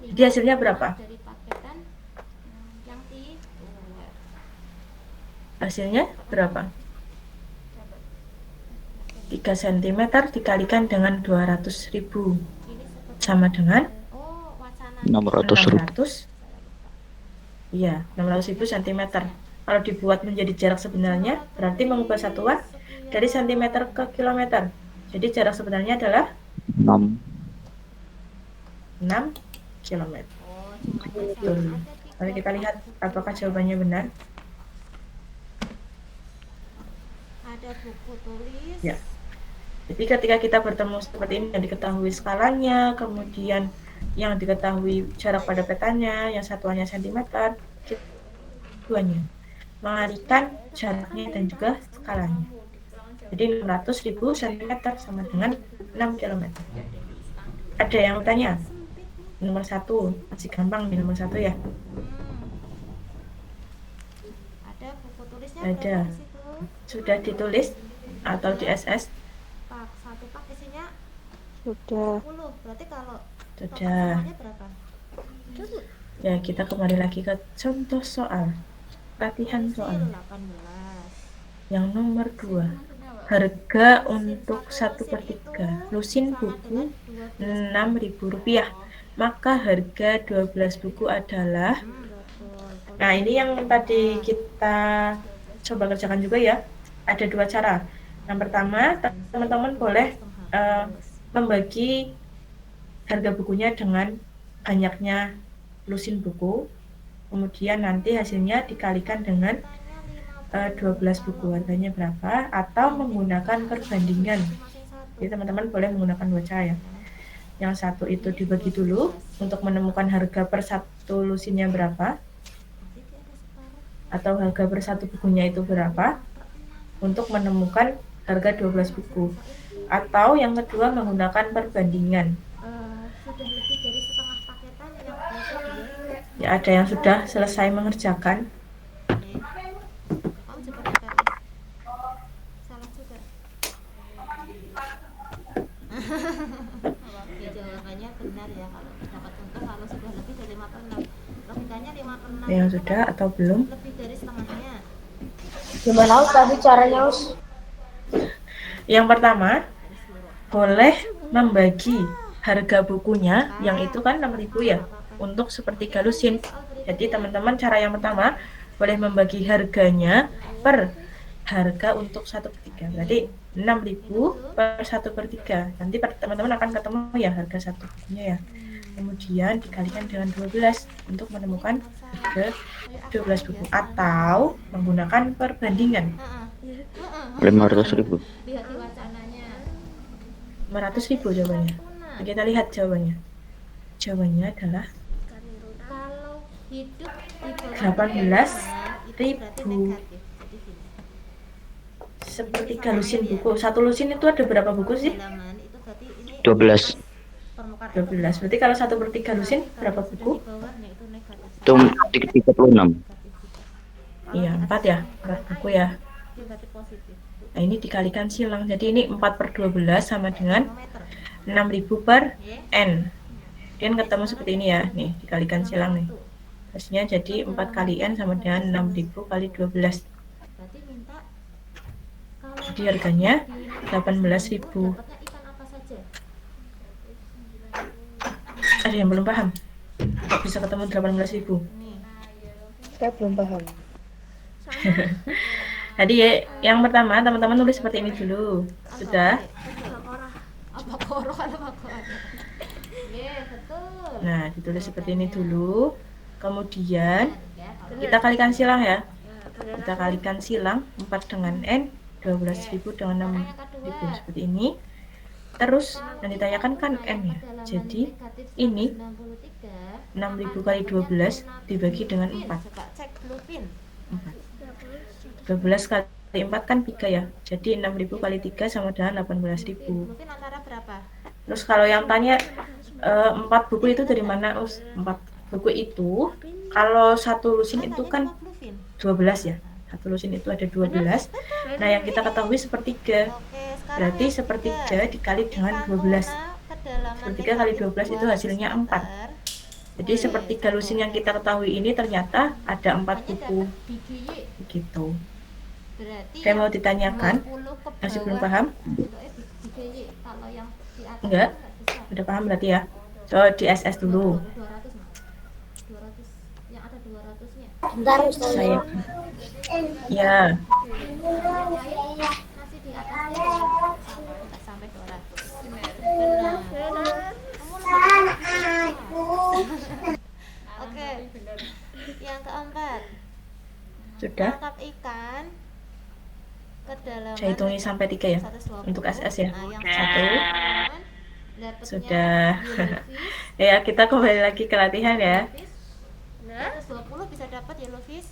Jadi hasilnya berapa? Dari paketan yang dibuat. Hasilnya berapa? 3 cm dikalikan dengan 200.000 Ini seperti sama dengan wacana 600.000. 600. Iya, 600.000 cm. Kalau dibuat menjadi jarak sebenarnya, berarti mengubah satuan dari cm ke kilometer. Jadi jarak sebenarnya adalah 6. 6 km. cuma Betul. Mari kita lihat apakah jawabannya benar. ada buku tulis. Ya. Jadi ketika kita bertemu seperti ini, yang diketahui skalanya, kemudian yang diketahui jarak pada petanya, yang satuannya cm, keduanya mengalihkan jaraknya dan juga skalanya. Jadi 600.000 cm sama dengan 6 km. Ada yang bertanya? Nomor 1, masih gampang nih nomor 1 ya. Ada buku tulisnya Ada. berapa di situ? Sudah ditulis atau di SS? Satu pak isinya Sudah. 10. Berarti kalau Sudah. totalnya berapa? Ya, kita kembali lagi ke contoh soal. Latihan soal. 18. Yang nomor 2. Harga untuk 1/3 lusin buku Rp6.000. Maka harga 12 buku adalah. Betul. Nah, ini yang tadi kita coba kerjakan juga ya. Ada 2 cara. Yang pertama, teman-teman boleh membagi harga bukunya dengan banyaknya lusin buku. Kemudian nanti hasilnya dikalikan dengan 12 buku harganya berapa, atau menggunakan perbandingan. Jadi teman-teman boleh menggunakan dua cara ya. Yang satu itu dibagi dulu untuk menemukan harga per satu lusinnya berapa, atau harga per satu bukunya itu berapa, untuk menemukan harga 12 buku. Atau yang kedua menggunakan perbandingan. Sudah lebih dari setengah paketan yang berarti dia. Ya, ada yang sudah selesai mengerjakan. Kamu coba dikali. Salah juga. Ya, jawabannya benar ya, kalau dapat untung kalau sudah lebih dari 5/6. Logikanya 5/6 Yang itu sudah kan atau belum? lebih dari setengahnya. Gimana Us tadi caranya Us? Yang pertama, boleh membagi harga bukunya yang itu kan 6.000 ya, untuk sepertiga lusin. Jadi teman-teman, cara yang pertama boleh membagi harganya per harga untuk 1/3. Berarti 6.000 per 1/3. Nanti teman-teman akan ketemu ya harga satu bukunya ya. Kemudian dikalikan dengan 12 untuk menemukan harga 12 buku, atau menggunakan perbandingan. 500.000. Lihat di wacananya. 500.000 jawabannya. Kita lihat jawabannya. Jawabannya adalah Kalau hidup di bawah 18.000. itu berarti negatif. Jadi gini, sepertiga lusin buku. Satu lusin itu ada berapa buku sih? halaman itu berarti ini 12. permukaan 12. Berarti kalau 1/3 lusin berapa buku? di bawahnya itu negatif. Itu 36. Iya, 4 ya. 4 buku ya. Dia berarti positif. Nah, ini dikalikan silang. Jadi ini 4/12 sama dengan Meter. 6.000 per N. N ketemu seperti ini ya. Nih, dikalikan silang nih. Hasilnya jadi 4 kali N sama dengan 6.000 kali 12. Berarti minta kalau Jadi harganya 18.000. dapatnya ikan apa saja? Ada yang belum paham? Bisa ketemu 18.000. Nih. Saya belum paham. Jadi yang pertama teman-teman tulis seperti ini dulu. Sudah? Apa koro kalau bakor? Iya, betul. Nah, ditulis seperti ini dulu. Kemudian kita kalikan silang ya. Kita kalikan silang 4 dengan N, 12.000 dengan 6.000 seperti ini. Terus yang ditanyakan kan N ya. Jadi ini 6.000 kali 12 dibagi dengan 4. Coba cek bluepin. 12 kali 4 kan 3 ya. Jadi 6.000 kali 3 sama dengan 18.000. Bluepin antara berapa? Terus kalau yang tanya 4 buku itu dari mana, Us? 4 buku itu kalau satu lusin itu kan 12 ya. Satu lusin itu ada 12. Nah, yang kita ketahui sepertiga. Berarti sepertiga dikali dengan 12. Sepertiga kali 12 itu hasilnya 4. Jadi sepertiga lusin yang kita ketahui ini ternyata ada 4 buku. Begitu. Kayak mau ditanyakan? Masih belum paham? Kalau yang di atas Enggak? nggak bisa. Udah paham berarti ya? So, di SS dulu. 200 Mak. 200 yang ada 200-nya. Bentar Ustaz. Saya. Ya. Masih di atasnya nggak sampai 200. Benar. Kamu Oke. Yang keempat, Sudah? tangkap ikan kedalaman Saya hitungin sampai 3 ya. 120. Untuk SS ya. Nah, yang 1. dapatnya Sudah. yellowfish. Ya, kita kembali lagi ke latihan ya. Yellowfish. 120 bisa dapat yellowfish.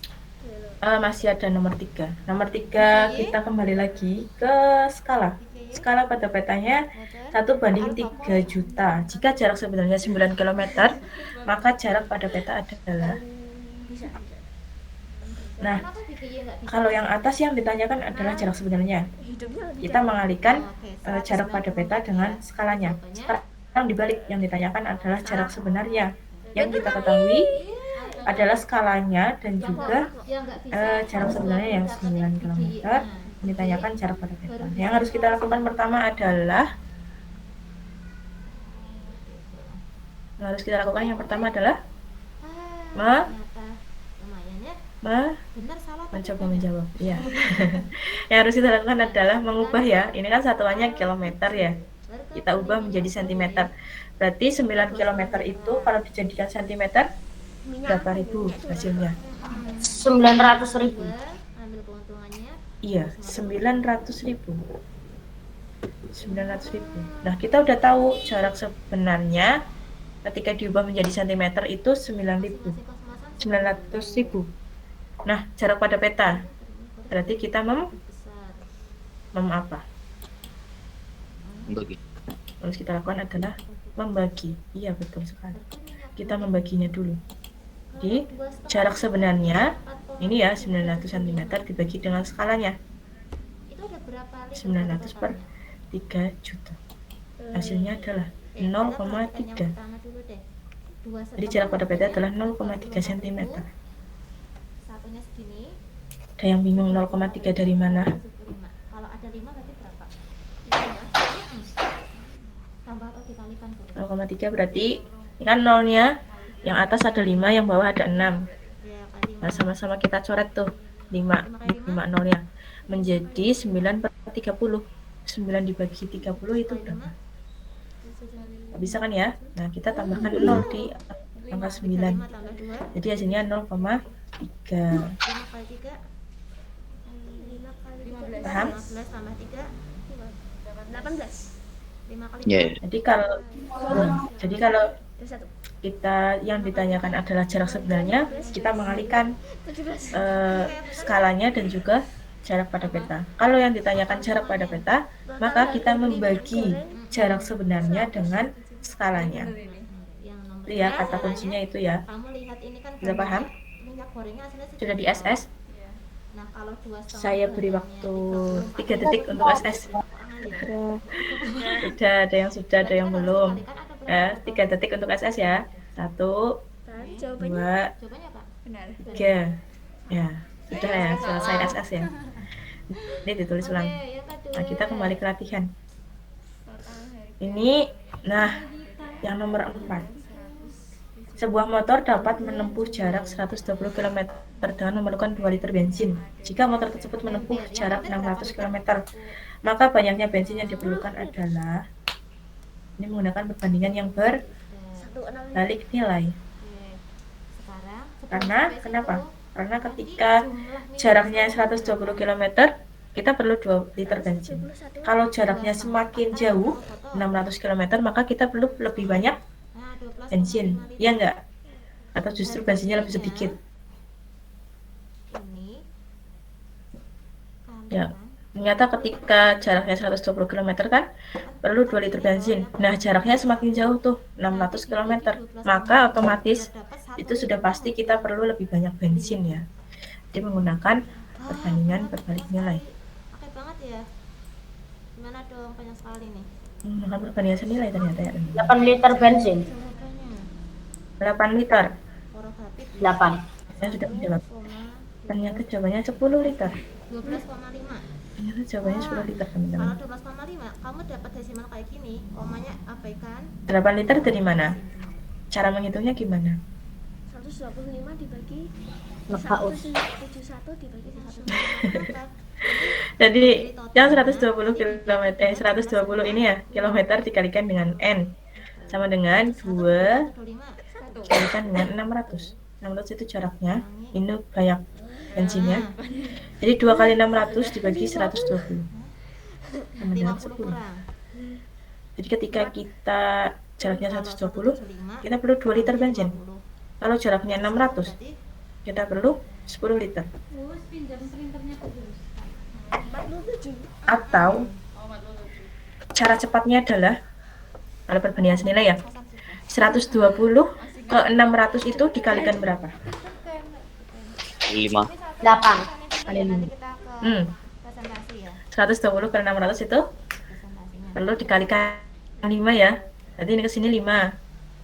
Masih ada nomor 3. Nomor 3 kita kembali lagi ke skala. Skala pada petanya 1:3 juta. Jika jarak sebenarnya 9 km, maka jarak pada peta adalah. Nah, Kenapa BGY nggak bisa? kalau yang atas yang ditanyakan adalah jarak sebenarnya. Kita mengalihkan jarak pada peta dengan skalanya. Sekarang dibalik, yang ditanyakan adalah jarak sebenarnya. Yang kita ketahui adalah skalanya dan juga Yang nggak bisa jarak sebenarnya yang 9 km. Ditanyakan jarak pada peta. Yang harus kita lakukan pertama adalah ternyata lumayan ya. Benar salah tapi mencoba menjawab. Iya. Yang harus kita lakukan adalah mengubah ya. Ini kan satuannya kilometer ya. Kita ubah menjadi sentimeter. Berarti 9 km itu kalau dijadikan sentimeter berapa ribu hasilnya? 900.000. ambil keuntungan Iya, 900.000. 900.000. Nah, kita udah tahu jarak sebenarnya ketika diubah menjadi cm itu 9.000. 900.000. Nah, jarak pada peta. Berarti kita besar. apa? Bagi. Harus kita lakukan adalah membagi. Iya, betul sekali. Kita membaginya dulu. Jadi, jarak sebenarnya ini ya 900 cm dibagi dengan skalanya Itu ada berapa liter 900 per totalnya? 3 juta. Hasilnya adalah Kita perhatikan 0,3. yang pertama dulu deh. Jadi jarak pada peta adalah 0,3 cm. Satunya segini. Ada yang bingung 0,3 dari mana? 75. Kalau ada 5 berarti berapa? Tambah atau dikalikan, Bu? 0,3 berarti ini kan nolnya yang atas ada 5, yang bawah ada 6. Ya, kali 5. Nah, sama-sama kita coret tuh 5 nolnya menjadi 9 per 30. 9 dibagi 30 itu berapa? Nggak bisa kan ya? Nah, kita tambahkan 0 di angka 9. 5 tambah 2. Jadi hasilnya 0,3. 5 kali 3. 5 kali 3 Paham? 15 tambah 3. 18. 5 kali Ya. 3. Jadi kalau Terus 1. kita yang ditanyakan adalah jarak sebenarnya, kita mengalihkan 17. skalanya dan juga jarak pada peta. Kalau yang ditanyakan jarak pada peta, maka kita membagi jarak sebenarnya dengan skalanya. Yang nomor Itu ya kata kuncinya itu ya. Kamu lihat ini kan Sudah paham? minyak gorengnya hasilnya Sudah di segitu. SS? Nah, kalau 2,5 Saya beri waktu 3 detik untuk SS. Sudah, ada yang sudah, ada yang belum. 3 detik untuk SS ya. 1, Dan jawabannya 2, Jawabannya apa? 3. Ya, sudah ya, selesai SS ya. Ini ditulis ulang. Yang kedua. Nah, kita kembali ke latihan. Ini, nah, yang nomor 4. Sebuah motor dapat menempuh jarak 120 km dengan memerlukan 2 liter bensin. Jika motor tersebut menempuh jarak 600 km, maka banyaknya bensin yang diperlukan adalah ini menggunakan perbandingan yang berbalik 1,6. nilai. Oke. Sekarang Karena sampai kenapa? situ, Karena nanti ketika jumlah jaraknya 120 km, kita perlu 2 liter bensin. Kalau jaraknya semakin jauh, 600 km, maka kita perlu lebih banyak Nah, 12,5 bensin. liter. Ya enggak? Atau justru bensinnya lebih sedikit? Ini Ya. kalikan Ternyata ketika jaraknya 120 km kan perlu 2 liter bensin. Nah, jaraknya semakin jauh tuh, 600 km. Maka otomatis itu sudah pasti kita perlu lebih banyak bensin ya. Jadi menggunakan perbandingan berbalik nilai. pakai banget ya. Gimana dong, banyak sekali nih. Menggunakan perbandingan senilai ternyata ya. 8 liter bensin. Jawabannya 8 liter. Orografik 8. Saya sudah menjawab. Ternyata jawabannya 10 liter. 12,5. Ternyata jawabannya 10 liter Kalau teman-teman. 12,5 kamu dapat desimal kayak gini, komanya abaikan. 8 liter dari mana? Cara menghitungnya gimana? 125 dibagi Ngebaut. 171 dibagi 1. Jadi yang 120 km 120 ini ya kilometer dikalikan dengan n sama dengan 2 dikalikan dengan 600. 600 itu jaraknya. Ini banyak bensinnya. Jadi 2 kali 600 dibagi 120 sama dengan 10. kurang. Jadi ketika kita jaraknya 120, kita perlu 2 liter bensin. Kalau jaraknya 600, kita perlu 10 liter. 47. Atau cara cepatnya adalah kalau perbandingan senilai ya 120 ke 600 itu dikalikan berapa? 5. 8. Kali 5. Kita ke presentasi ya. 120 ke 600 itu Presentasinya. perlu dikalikan 5 ya. Jadi ini ke sini 5.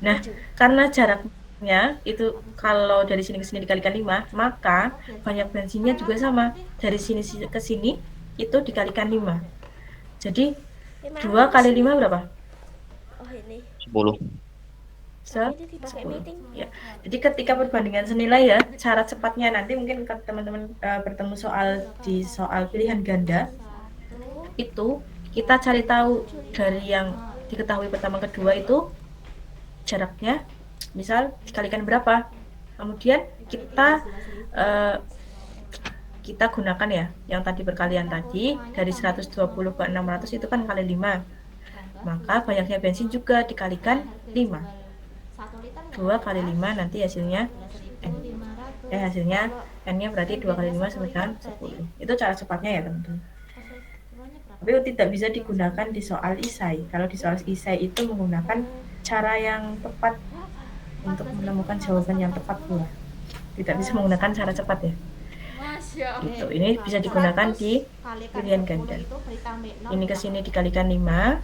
Nah, karena jaraknya itu kalau dari sini ke sini dikalikan 5, maka banyak bensinnya juga sama. Dari sini ke sini itu dikalikan 5. Jadi 2 kali 5 berapa? Oh ini. 10. Ini dipakai 10. meeting. Ya. Jadi ketika perbandingan senilai ya, cara cepatnya nanti mungkin teman-teman bertemu soal di soal pilihan ganda itu kita cari tahu dari yang diketahui pertama kedua itu jaraknya misal dikalikan berapa. Kemudian kita gunakan ya, yang tadi perkalian tadi, dari 120 ke 600 itu kan kali 5. Maka banyaknya bensin juga dikalikan 5. 2 kali 5 nanti hasilnya N. Hasilnya N-nya berarti 2 kali 5 sama dengan 10. Itu cara cepatnya ya teman-teman. Tapi tidak bisa digunakan di soal isai. Kalau di soal isai itu menggunakan cara yang tepat untuk menemukan jawaban yang tepat pula. Tidak bisa menggunakan cara cepat ya. Gitu. Ini bisa digunakan di pilihan ganda. Ini ke sini dikalikan 5.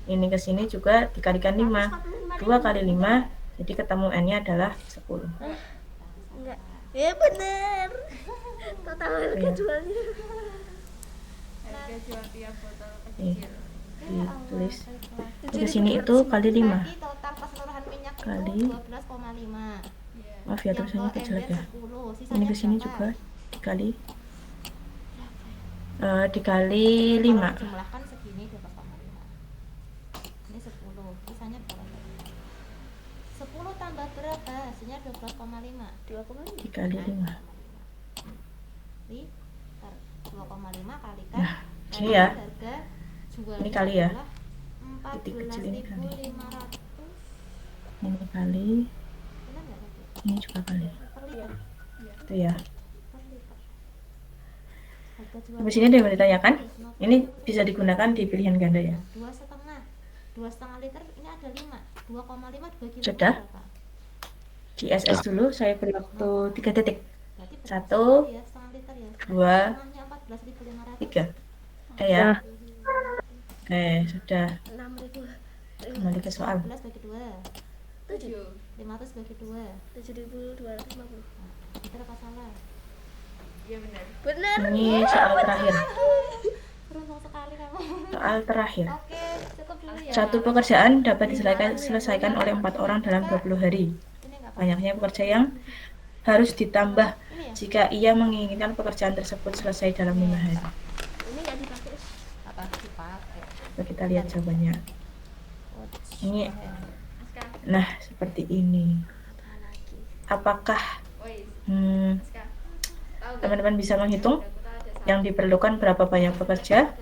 Ini ke sini juga dikalikan 5. 2 kali 5, jadi ketemu N-nya adalah 10. Enggak. Ya bener. Total harga Iya. jualnya. Nih, ditulis. Ini ke sini itu kali 5. Total keseluruhan minyak Kali. itu 12,5. Maaf ya tulisannya kok jelek ya. Ini ke sini juga dikali dikali 5. Jumlahkan segini 12,5. Ini 10. Sisanya berapa? 10 tambah berapa? Hasilnya 12,5. 2,5. Dikali 5. Liter 2,5 kalikan. Nah, gini ya. Harga jualnya Ini kali ya. adalah Titik kecil ini kali. 14.500. Ini kali, Benar nggak, Tati? ini juga kali. Per liter. Itu ya. Per liter. Harga jual Habis ini ada yang mau ditanyakan? Ini bisa digunakan di pilihan ganda ya. 2,5. 2,5 liter ini ada 5. 2,5 dibagi Sudah? berapa? Di SS dulu saya beri waktu 3 detik. Berarti 1, ya, setengah liter ya. 2, Setengahnya 14.500. 3. Oke ya. Oke, sudah. 6.000. Kembali ke soal. 14 bagi 2. 7. 500 bagi 2. 7.250. Bener apa salah? Bener. Ini soal terakhir. Beruntung sekali kamu. Soal terakhir. Oke, cukup dulu ya. Satu pekerjaan dapat diselesaikan oleh 4 orang dalam 20 hari. Ini enggak apa. Banyaknya pekerja yang harus ditambah Ini ya? jika ia menginginkan pekerjaan tersebut selesai dalam 5 hari. Ini nggak dipakai. Apa dipakai? Coba kita lihat jawabannya. Ini, nah seperti ini. Apakah teman-teman bisa menghitung yang diperlukan berapa banyak pekerja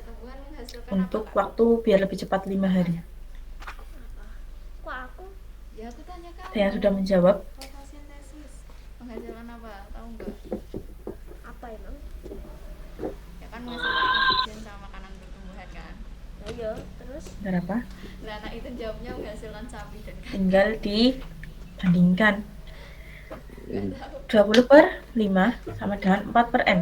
untuk waktu biar lebih cepat 5 hari? Kok aku? Ada yang sudah menjawab? Menghasilkan apa? Tahu nggak? Apa emang? Ya kan menghasilkan oksigen sama makanan pertumbuhan kan. Ayo, terus Berapa? Nah, anak itu jawabnya menghasilkan sapi dan kambing. Tinggal dibandingkan. 20 per 5 sama dengan 4 per N.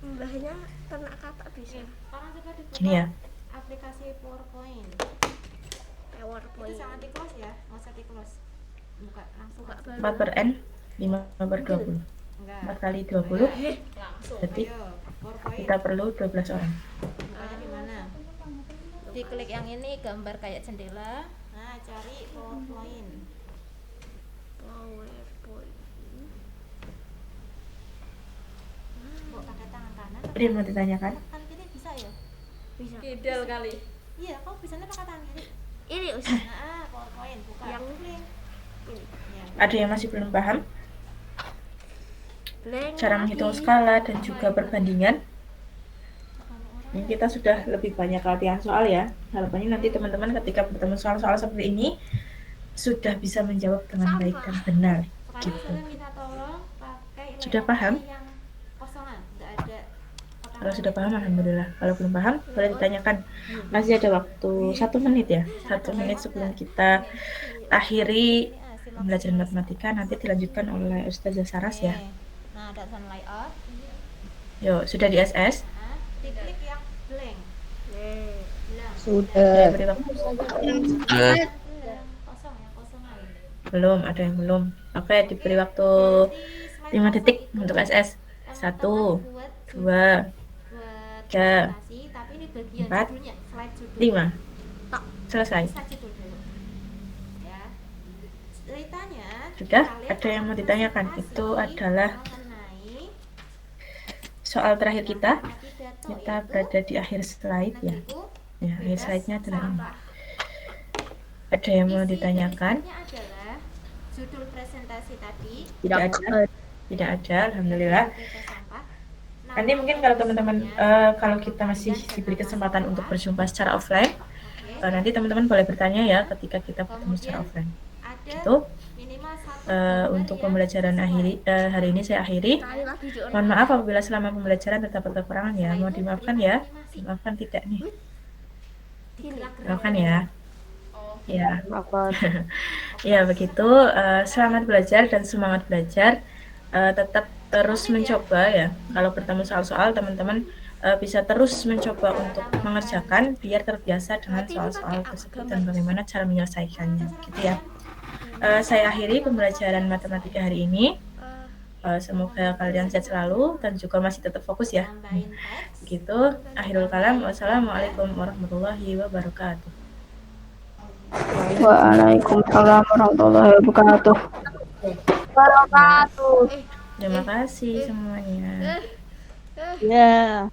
mbahnya ternak katak bisa. Sekarang coba dibuka Gini ya. aplikasi PowerPoint. PowerPoint. Itu jangan di close ya, nggak usah di close. Buka langsung. Buka baru. 4 per N, 5 per 20. Enggak. 4 kali 20, Langsung. berarti Ayo, PowerPoint. kita perlu 12 orang. Bukanya di mana? Diklik yang ini gambar kayak jendela. Nah, cari PowerPoint. PowerPoint. Kok pakai tangan kanan? Ada yang mau ditanyakan? Tangan kiri bisa ya? Bisa. Kidal kali. Iya, kamu bisanya pakai tangan kiri. Ini Ustaz. Nah, PowerPoint buka. Yang klik. ini. Ya. Ada yang masih belum paham Blank cara menghitung skala dan juga perbandingan? Ini kita sudah lebih banyak latihan soal ya. Harapannya nanti teman-teman ketika bertemu soal-soal seperti ini sudah bisa menjawab dengan baik dan benar. Sekarang Gitu. misalnya minta tolong pakai Sudah layout paham? yang kosongan, nggak ada kotak. Kalau sudah paham, alhamdulillah. Kalau belum paham, boleh ditanyakan. Masih ada waktu 1 menit ya. 1 menit sebelum kita akhiri pembelajaran matematika. Nanti dilanjutkan oleh Ustazah Saras ya. Nah, ada tulisan layout. Yuk, sudah di SS? Nah, diklik yang blank. Nih. Blank. Saya Sudah. beri waktu. Blank. Kosong ya, kosongan. Belum, ada yang belum. Oke, diberi waktu 5 detik untuk SS. 1, 2, 3, tapi ini bagian 4, judulnya, slide judul. 5. Selesai. Slide judul dulu. Ya. Ceritanya Sudah? kita lihat Ada yang mau ditanyakan? Itu presentasi adalah mengenai soal terakhir kita. pidato, Kita yaitu berada di akhir slide ya. negeriku Ya, akhir bebas slide-nya adalah ini. sampah. Ada yang mau Isi ditanyakan? dan isinya adalah judul presentasi tadi, Tidak ada. Tidak ada, alhamdulillah. bebas sampah. Nanti mungkin kalau teman-teman kalau kita masih diberi kesempatan untuk berjumpa secara offline, nanti teman-teman boleh bertanya ya ketika kita bertemu secara offline. Gitu. Untuk pembelajaran hari ini saya akhiri. Sekali lagi Jun. Mohon maaf apabila selama pembelajaran terdapat kekurangan ya. Mohon dimaafkan ya. Dimaafkan tidak nih. Dimaafkan ya. Ya. Ya begitu. Selamat belajar dan semangat belajar. Tetap terus mencoba ya. Kalau bertemu soal-soal teman-teman bisa terus mencoba untuk mengerjakan biar terbiasa dengan soal-soal tersebut dan bagaimana cara menyelesaikannya. Gitu ya. Saya akhiri pembelajaran matematika hari ini. Semoga kalian sehat selalu dan juga masih tetap fokus ya. Begitu. Akhirul kalam. Wassalamualaikum warahmatullahi wabarakatuh. Waalaikumsalam warahmatullahi wabarakatuh. Terima kasih semuanya. Ya.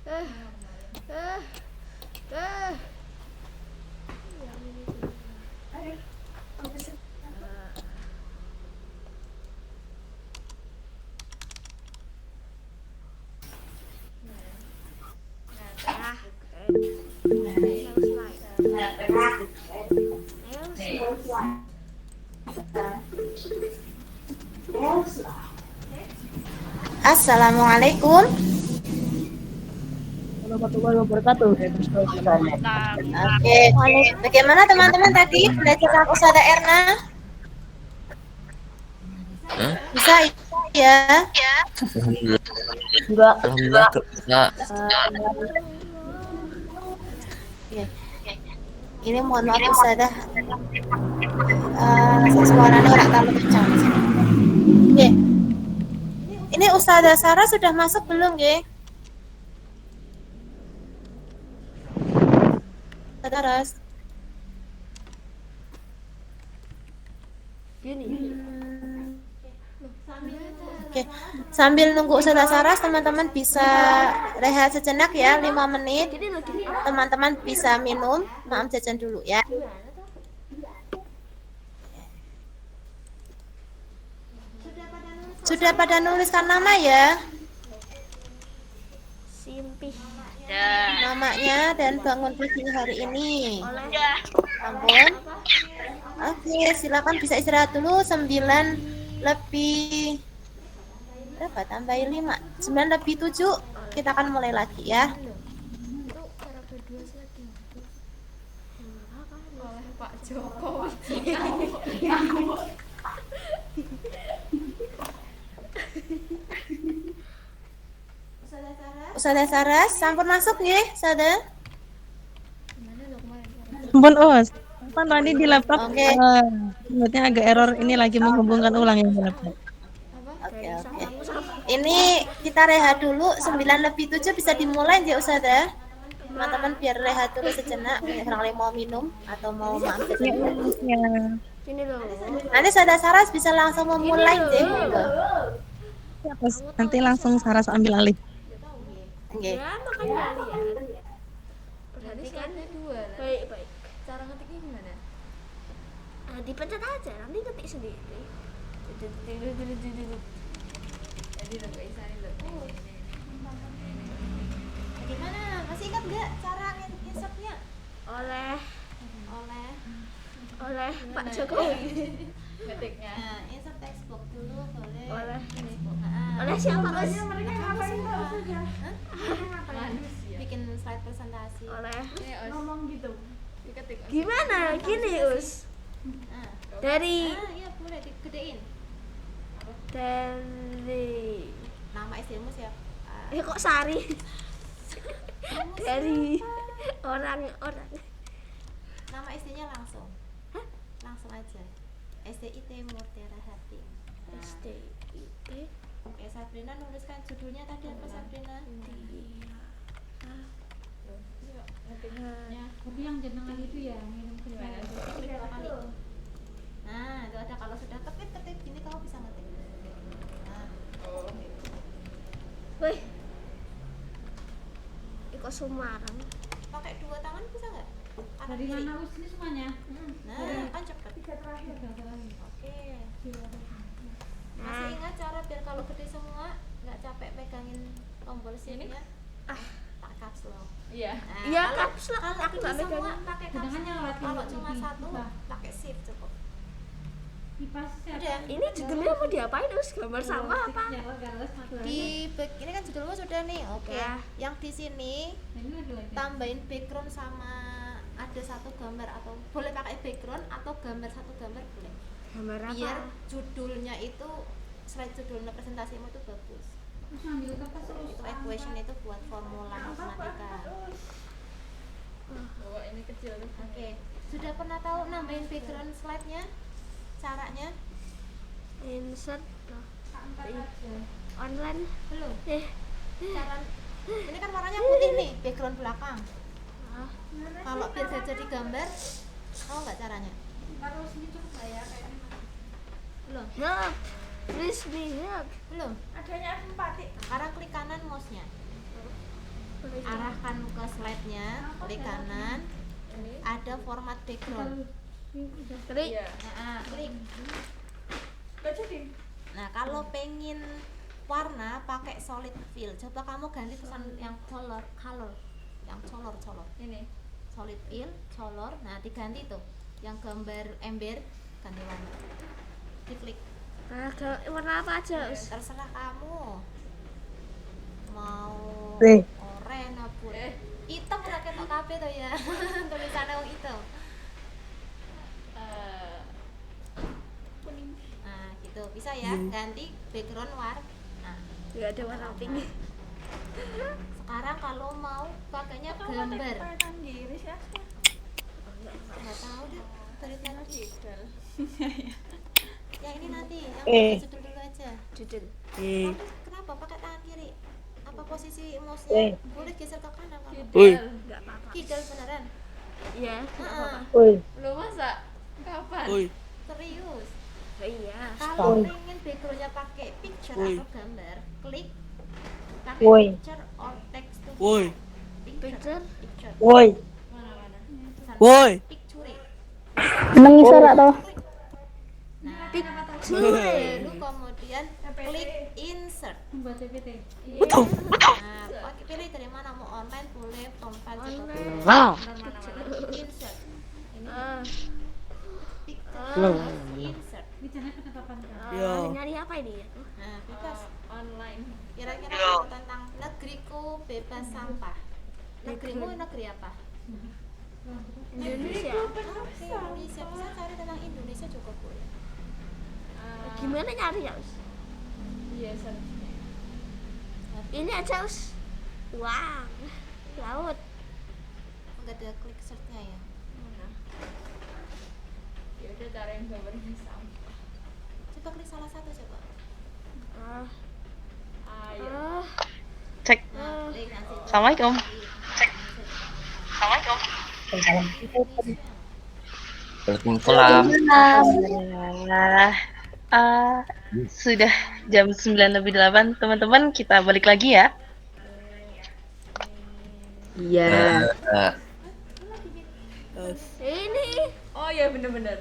Assalamualaikum. Warahmatullahi wabarakatuh. Oke. Bagaimana teman-teman tadi belajar dengan Ustazah Erna? Bisa ya? Alhamdulillah Kak. Ini mohon maaf Ustazah. Suaranya nggak terlalu kencang. Oke. Ini Ustazah Sarah sudah masuk belum, Ge? Terus. Oke, sambil nunggu Ustazah Saras, teman-teman bisa rehat sejenak ya, 5 menit. Teman-teman bisa minum, maaf jajan dulu ya. Sudah pada nuliskan nama ya? Simpi. Namanya dan bangun pagi hari ini. Ampun. Oke, silakan bisa istirahat dulu. 9 lebih berapa? Tambahin 5. 9 lebih 7. Kita akan mulai lagi ya. Oleh Pak Jokowi. Ustazah Saras, sampun masuk nggih, Ustazah? Ampun, Us. Apa tadi di laptop? Oke. Sebetulnya agak error, ini lagi menghubungkan ulang yang di laptop. Oke. Ini kita rehat dulu, 9 lebih 7 bisa dimulai ya Ustazah? Teman-teman biar rehat dulu sejenak, barangkali mau minum atau mau makan. Sini loh. Nanti Ustazah Saras bisa langsung memulai deh. Terus nanti langsung Saras ambil alih. Oke. Ya, makanya lihat. Berarti kan ada 2 lah. Baik. Cara ngetiknya gimana? Dipencet aja, nanti ketik sendiri. Jadi lo gak bisa nih lo. Gimana? Masih ingat nggak cara insert-nya? Oleh Oleh Pak Jokowi. Ngetiknya. Nah, insert textbook dulu boleh. Oleh. Textbook. Oleh siapa, Mas? Manusia. Bikin slide presentasi. Oleh. Ngomong gitu. Diketik. Gimana? Gini, Us. Nah, Dari iya boleh digedein. Nama istrimu siapa? kok Sari? Dari orang-orang. Nama istrinya langsung. Langsung aja. SDIT Mutiara Hati. Nah, SDIT. Oke, Sabrina nuliskan judulnya tadi apa Sabrina? Tapi yang jenengan itu ya minum Gimana? Nah, itu ada kalau sudah ketik gini kamu bisa ngetik. Nah, Oh. Wih. Iko Sumarang. pakai 2 tangan bisa nggak? Kanan dari kiri. mana ini semuanya? Nah, kan cepet. Oke. Masih ingat cara biar kalau gede semua nggak capek pegangin tombol sini? Coba semua megang. pakai Jangan cursor. lewat Kalau dulu, cuma ini. satu Nah. pakai shift cukup. Kipas Udah. Ini judulnya mau diapain Us? Gambar sampah apa? Di ini kan judulmu sudah nih. Oke. Ya. Yang di sini tambahin background sama ada satu gambar atau boleh pakai background atau gambar satu gambar boleh. Gambar apa? Biar judulnya itu slide judulnya presentasimu itu bagus. Terus ambil kertas terus. Itu equation itu buat formula matematika. Bawa ini kecil tuh. Oke, sudah pernah tahu nambahin background slide-nya? Caranya? Insert. Online. Belum. Eh. Cara ini kan warnanya putih nih, background belakang. Ah. Kalau biar gak jadi gambar, tahu nggak caranya? Belum. Help. Please be help. Belum. Adanya empati. Sekarang klik kanan mouse-nya. Arahkan ke slide-nya, klik kanan. Ada format background. Klik. Nah, klik. Nah, kalau pengen warna pakai solid fill. Coba kamu ganti tulisan yang color. Yang color. Ini. Solid fill, color. Nah, diganti tuh. Yang gambar ember ganti warna. Diklik. Nah, warna apa aja Us? Terserah kamu. Mau Weh. oranye apa? Hitam ora ketok kabeh to ya. Tulisannya wong hitam. Nah, gitu. Bisa ya ganti background warna. Nah, Enggak ada warna pink. sekarang kalau mau pakainya gambar. Nggak tahu deh. Dari tadi. Yang ini nanti, yang judul dulu aja. Judul. Kamu kenapa pakai tangan kiri? Apa posisi mouse-nya? Boleh geser ke kanan kamu. Enggak apa-apa. Kidal beneran. Iya, enggak apa-apa. Lu masa? Kapan? Serius. Iya. Kalau pengen backgroundnya pakai picture atau gambar, klik pakai Woi. picture or text to Picture. picture. Mana-mana? Woi. Picture. Mengisar atau? Nah, Picture. lalu kemudian klik insert. Buat PPT. Nah, pakai pilih dari mana, mau online boleh, from file juga boleh. Wow. Insert. Ini Ah, picture insert. Ini channel penetapan kan. nyari apa ini ya? Nah, bebas. Online. Kira-kira tahu tentang negeriku bebas sampah. Negerimu negeri apa? Indonesia. Oke, Indonesia. Bisa cari tentang Indonesia juga boleh. Gimana nyari ya Us? Iya, seharusnya. Ini aja Us. Wah, laut. Enggak ada klik search-nya ya. Ya udah cara yang gambarnya sama. Coba klik salah satu coba. Ah, Ayo. ah, Cek. Nah, klik nanti. Assalamualaikum. Waalaikumsalam. Alhamdulillah. Sudah jam 9:08, teman-teman, kita balik lagi ya. Eh, ini Oh iya bener-bener.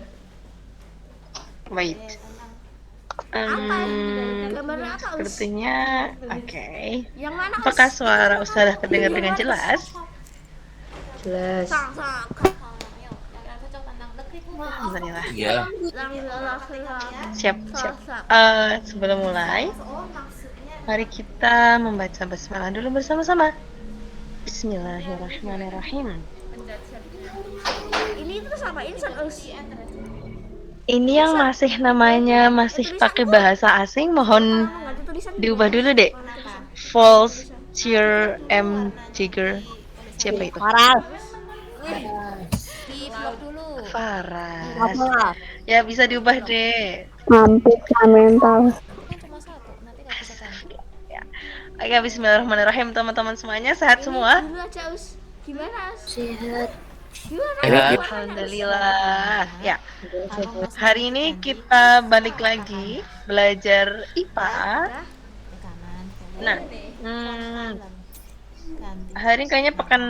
Wait. apa? Gambar apa Us? Sepertinya oke. Yang mana Us? Apakah suara Ustazah terdengar dengan jelas? Jelas. Sang. Yuk, yang cocok tentang negeriku. Alhamdulillah. Iya. Siap. Sebelum mulai, Oh, maksudnya mari kita membaca basmalah dulu bersama-sama. Bismillahirrahmanirrahim. Ini terus apa? Insert Us. Ini yang masih pakai bahasa asing, mohon Nggak ada tulisan. diubah dulu deh. False cheer M Jigger. Siapa itu? di blok dulu. Faras. Ya bisa diubah deh. Mampir mental. Kan cuma satu, nanti nggak bisa ganti. Oke, bismillahirrahmanirrahim, teman-teman semuanya sehat semua? Dulu aja Us. Gimana Us? Sehat. Gimana? Sehat. Alhamdulillah. Ya, hari ini kita balik lagi belajar IPA. Di kanan. Nah, Ganti. hari ini kayaknya pekan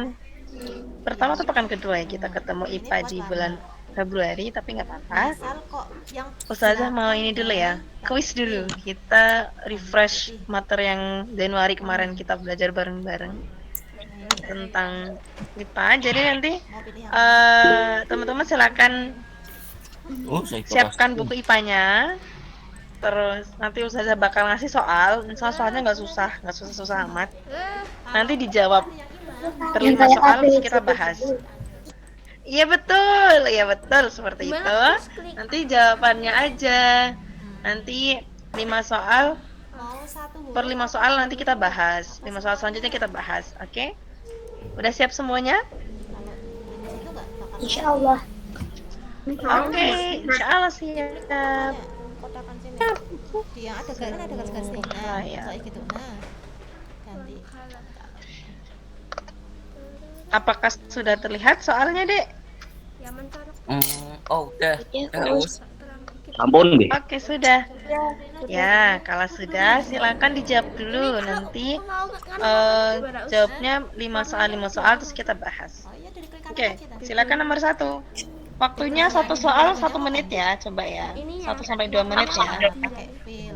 pertama atau pekan kedua ya kita ketemu IPA di bulan Februari, tapi nggak apa-apa. Misal kok yang Ustazah mau ini dulu ya, kuis dulu. Kita refresh materi yang Januari kemarin kita belajar bareng-bareng. tentang IPA. Jadi nanti Mau pilih yang mana? teman-teman silakan Oh, saya siapkan buku IPA-nya. Terus nanti Ustazah bakal ngasih soal. Misal soalnya nggak susah amat. Nanti dijawab berlima soal terus kita bahas. Iya betul seperti Gimana itu. terus klik? Nanti jawabannya aja. Nanti 5 soal Mau satu per huruf 5 soal nanti kita bahas. 5 soal selanjutnya kita bahas, oke? Udah siap semuanya? kalau di situ nggak bakal Insya Allah. Oke, insya Allah siap. kotakan sini di yang ada kan ada garis-garisnya nah ya. kayak gitu nah ganti Apakah sudah terlihat soalnya, Dek? Ya mencolok Oh, udah. Enggak, Us. terang dikit. Ampun deh. Oke, sudah. Ya, kalau sudah silakan dijawab dulu. Nanti jawabnya 5 soal terus kita bahas. oh iya dari klik kanan Oke, aja tadi. silakan nomor 1. Waktunya 1 soal 1 menit ya, coba ya. 1 sampai 2 menit ya. pakai fill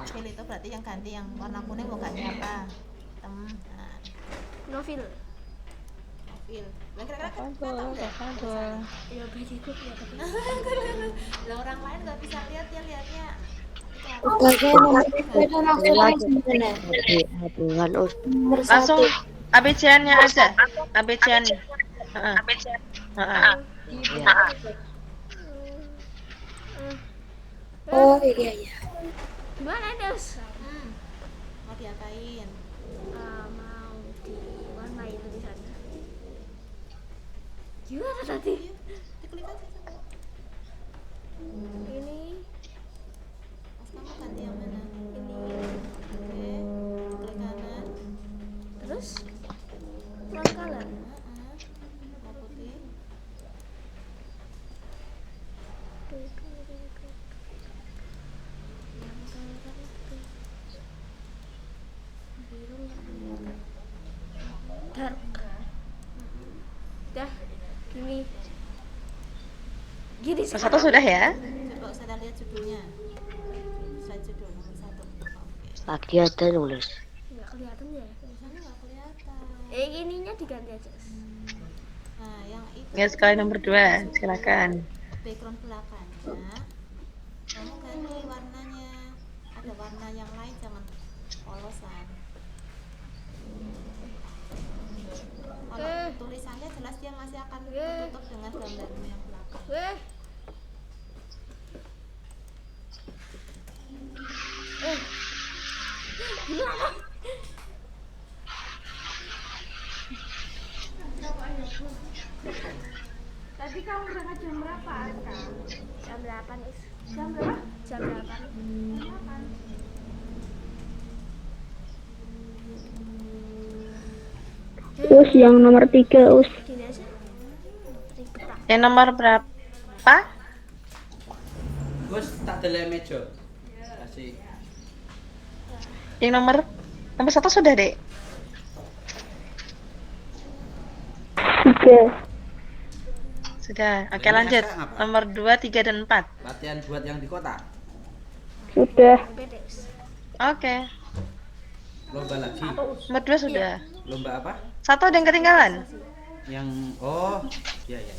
fill itu berarti yang ganti yang warna kuning mau ganti apa hitam nah Novil. fill lah kira-kira kan tahu nggak Ya bagiku ya tapi. lah orang lain nggak bisa lihat ya lihatnya Langsung ABC-nya aja. ABC-nya. Heeh. Heeh. Oh iya iya. Gimana Des? mau diapain Mau diwarnain tulisannya. Gimana tadi? diklik aja coba Ini Mas kamu ganti yang mana ini oke klik kanan terus front color. mau putih Dark. Dah, gini. Gini Nomor 1 sudah ya? coba saya lihat judulnya slide judul nomor 1 oke Lagi ada nulis. Nggak kelihatan ya. tulisannya nggak kelihatan Ininya diganti aja. nah yang itu Ya, sekali nomor 2, silakan. background belakangnya kamu ganti warnanya ada warna yang lain jangan polosan kalau tulisannya jelas dia masih akan tertutup dengan gambarnya yang belakang Weh. Gimana? Tadi kamu berangkat jam berapa, Aska? Jam 8 is. Jam berapa? Jam 8. Us yang nomor 3, Us. Gini aja. Ribet ah. Yang nomor berapa? Gus tak delek meja. Kasih. Yang nomor 1 sudah, Dek. 3. Sudah. Oke, Ini lanjut. Asa apa? Nomor 2, 3 dan 4. Latihan buat yang di kota. Sudah. Bedes. Oke. Lomba lagi. Nomor 2 sudah. Lomba apa? 1 ada yang ketinggalan. Yang oh, iya iya.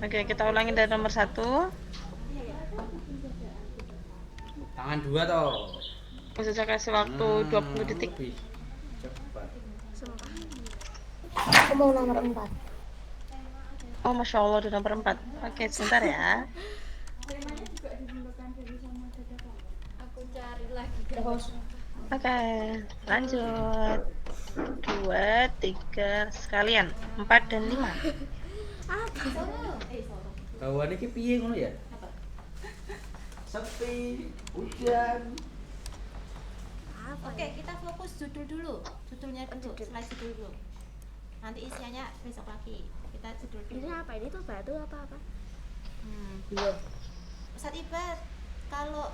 Oke, kita ulangi dari nomor 1. Tangan 2 toh. Saya kasih waktu 20 detik. Lebih cepat. Aku mau nomor 4. Oh, Masya Allah, udah nomor 4. Oke, sebentar ya. Aku cari lagi. Oke, lanjut. 2, 3, sekalian. 4 dan 5. Bawaannya ki piye ngono ya? Sepi, hujan. oke kita fokus judul dulu judulnya dulu slide judul dulu nanti isiannya besok lagi kita judul dulu Ini apa? Ini tuh batu apa? Ustadz Ibad kalau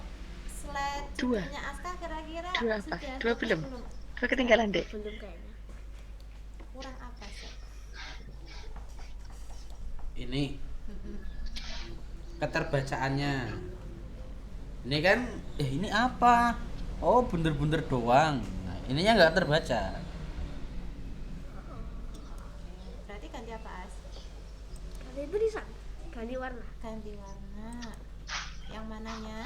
slide Dua. judulnya Aska kira-kira 2 apa? sudah 2 belum? 2 ketinggalan, Dek. Belum kayaknya. kurang apa sih Ini keterbacaannya. Ini kan ini apa? Oh, bunder-bunder doang. Nah, ininya nggak terbaca. Berarti ganti apa, As? Ganti tulisan, ganti warna. Ganti warna. Yang mananya?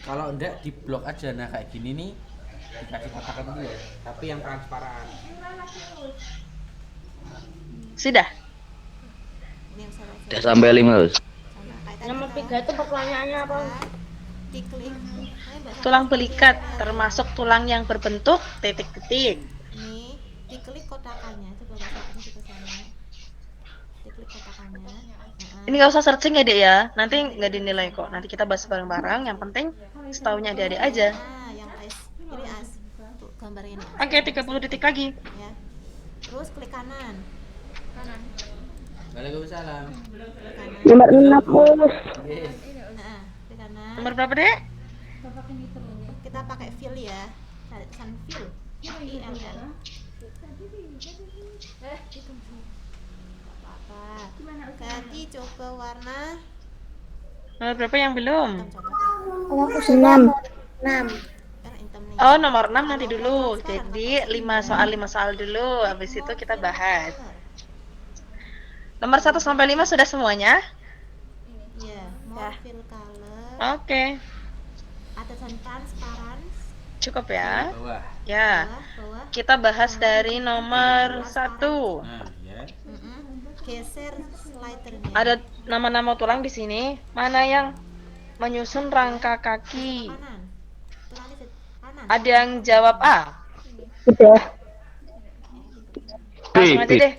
Kalau enggak di blok aja. Nah, kayak gini nih dikasih kotakan dulu ya. Tapi yang transparan. Sudah. Ini yang salah. Udah sampai 5, Us. Sama kayak tadi Nomor kan. 3 itu pertanyaannya apa? Diklik. Tulang belikat termasuk tulang yang berbentuk titik-titik. Nih, diklik kotakannya. Coba bacain ke sana. Diklik kotakannya. Nah, Ini nggak usah searching ya, Dek ya. Nanti nggak dinilai kok. Nanti kita bahas bareng-bareng. Yang penting setahunya adik-adik aja. yang As. Ini As. Tuh, gambar ini. Oke, 30 detik lagi. Ya. Terus klik kanan. Kanan. Waalaikumsalam. Klik kanan. Nomor 6 us. Yes. Nah, klik kanan. Nomor berapa, Dek? Kita pakai fill ya. Cari tulisan fill. ILL. Apa? Ganti coba warna. Nomor berapa yang belum? Coba. 6. Kan hitam nih. Oh, nomor 6 nanti dulu. Jadi 5 soal dulu. Habis itu kita bahas. Nomor 1 sampai 5 sudah semuanya? Iya, more fill color. Oke. Ada tulisan transparan. Cukup ya. Bawah. Ya. Bawah. Kita bahas dari nomor 1. Nah, ya. Geser slidernya. Ada nama-nama tulang di sini. Mana yang menyusun rangka kaki? Kanan. Tulangnya di kanan. Ada yang jawab A? Udah. Langsung aja deh.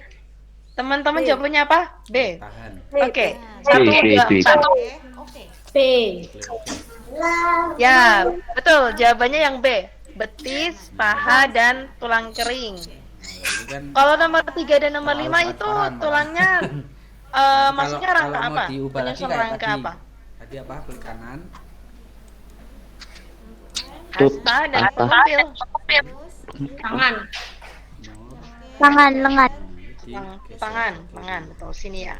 Teman-teman jawabannya apa? B. Tahan. Oke. 1, 2, 4. Oke. B. Ya, betul. Jawabannya yang B. Betis, paha, dan tulang kering. Ini kan Kalau nomor 3 dan nomor Terlalu 5 itu transparan, Pak. tulangnya maksudnya rangka kalau apa? mau diubah lagi Penyusun kayak rangka tadi. apa? Tadi apa? Klik kanan. Hasta dan pempil. Tangan. Tangan, lengan. Di Tangan, betul sini ya.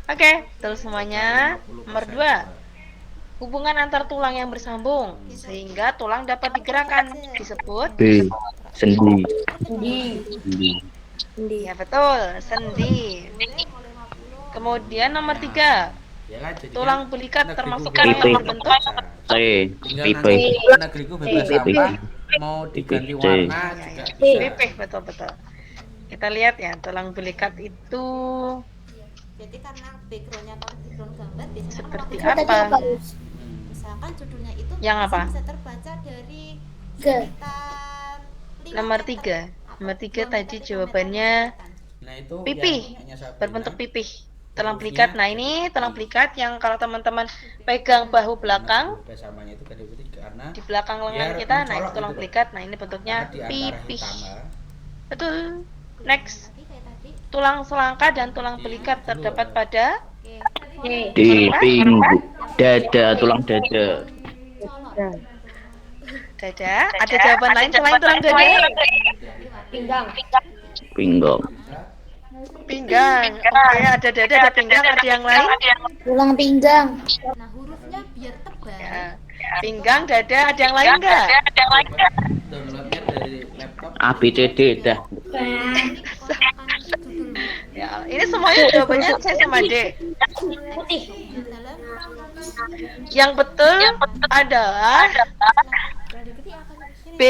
Oke, terus semuanya. Nomor 2. Hubungan antar tulang yang bersambung sehingga tulang dapat digerakkan disebut B. Sendi. ya betul, sendi. Kemudian nomor 3. Ya kan, jadi Tulang belikat termasuk tulang yang berbentuk C. tinggal Pipe. nanti negeriku bebas Pipe. sampah mau diganti C. warna juga bisa. pipih, betul. Kita lihat ya, tulang belikat itu Jadi karena backgroundnya background gambar biasanya kan seperti warna- apa? Misalkan judulnya itu Yang masih apa? bisa terbaca dari sekitar 5 Nomor meter 3. atau Nomor 3 2 tadi meter, 3 jawabannya meter. Nah, itu pipih, yang hanya saya berbentuk bilang. pipih. Tulang belikat. Nah, ini tulang belikat yang kalau teman-teman pegang bahu belakang Udah samanya itu kan putih karena di belakang lengan biar kita, nah mencolok itu tulang gitu loh. belikat. Nah, ini bentuknya Karena di antara pipih. hitam, Betul. Next. Tadi kayak tadi. Tulang selangka dan tulang belikat terdapat pada Oke. D. Pinggul. Dada. Tulang dada. dada. Ada jawaban lain selain tulang dada? Pinggang. Pinggang. Pinggang. Oke, ada dada, ada pinggang, ada yang lain? Tulang pinggang. Nah, hurufnya biar tebal. Ya. Pinggang, dada, ada yang lain enggak? downloadnya dari laptop. A, B, C, D. Dah. Ini kotakan judul Ya, ini semuanya jawabannya C sama D. Putih. dalam Yang betul adalah B,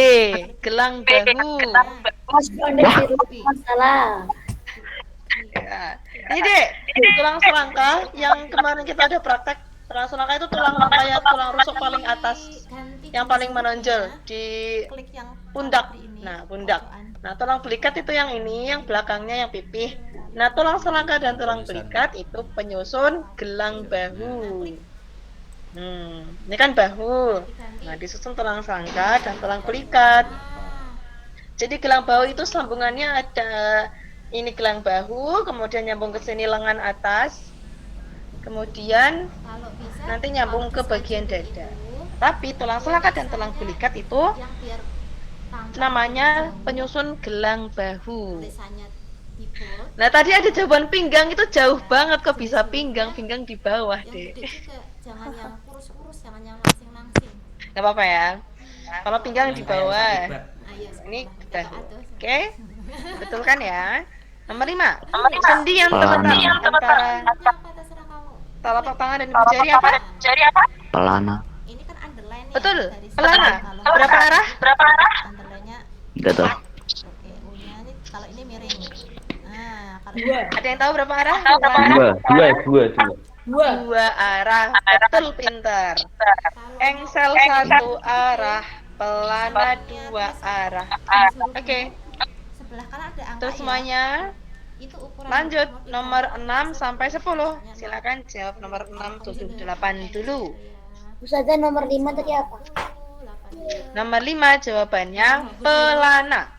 gelang bahu. Masalah. Ya. Ini dek, tulang selangka yang kemarin kita ada praktek. Tulang selangka itu tulang rangkaian tulang rusuk paling atas, ganti yang paling menonjol di klik yang pundak. di ini. Nah, pundak. Nah, tulang belikat itu yang ini, yang belakangnya yang pipih. Nah, tulang selangka dan tulang belikat itu penyusun gelang bahu. Ini kan bahu. Nah, disusun tulang selangka dan tulang belikat. Jadi gelang bahu itu sambungannya ada ini gelang bahu, kemudian nyambung ke sini lengan atas, kemudian Kalau bisa nanti nyambung ke bagian dada. Tapi tulang selangka dan tulang belikat itu yang biar tampak namanya penyusun gelang bahu. tulisannya di bold, Nah, tadi ada jawaban pinggang, itu jauh banget kok bisa pinggang di bawah yang deh. gede juga jangan yang kurus-kurus, jangan yang langsing-langsing. Gak apa-apa ya. Kalau pinggang di bawah. Hebat. Ini udah. Oke. Betul kan ya? Nomor 5. Sendi yang terletak antara telapak tangan dan ibu jari apa? Pelana. Ini kan underline ya. Betul. Dari Pelana. kalau Berapa arah? underline-nya Enggak tahu. oke, U-nya ini kalau ini miring. Nah, kalau Ada yang tahu berapa arah? Dua arah. Betul, pintar. Engsel satu arah, pelana dua arah. Oke. sebelah kanan ada angka Terus ya. semuanya Itu ukuran lanjut itu. nomor 6 sampai 10. Silakan jawab nomor 6, 7, 8 dulu. Ustazah nomor 5 tadi apa? Nomor 5 jawabannya pelana.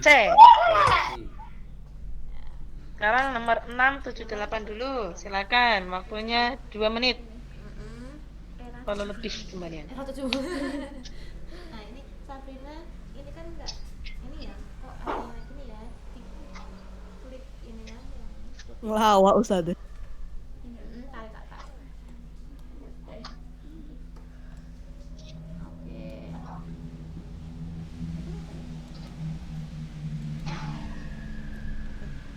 C. Sekarang nomor 6, 7, 8 dulu. Silakan, waktunya 2 menit. Kalau lebih kembalian. Nah, ini Sabrina, ini kan enggak ini ya. Kok ada yang ini ya? Klik ininya yang Ngelawak Ustazah. tarik kakak. Oke.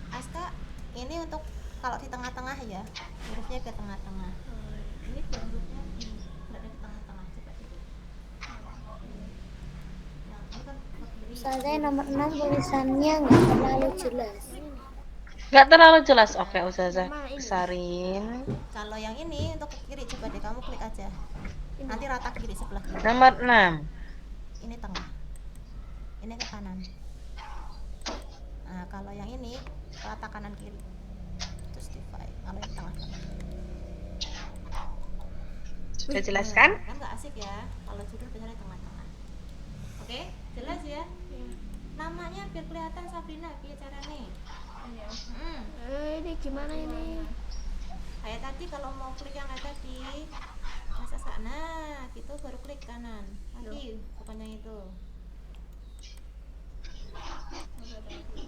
Aska, ini untuk kalau di tengah-tengah ya, hurufnya ke tengah-tengah. Ini hurufnya berada di tengah-tengah. Coba dulu. Yang ini kan ke kiri. Ustazah nomor 6 tulisannya nggak terlalu jelas. Gak terlalu jelas. Oke, Ustazah besarin. Kalau yang ini untuk ke kiri, coba deh kamu klik aja. Nanti rata kiri sebelah kiri. Nomor 6. Ini tengah. Ini ke kanan. Nah, kalau yang ini rata kanan kiri. Terus divide. Kalau yang tengah kanan. Sudah jelas kan? Kan nggak asik ya. Kalau judul biasanya tengah-tengah. Oke, jelas ya. Namanya biar kelihatan Sabrina, biar caranya. Ini gimana ini? Kayak tadi kalau mau klik yang kayak tadi, masa sana, gitu baru klik kanan. Lagi, bukan yang itu.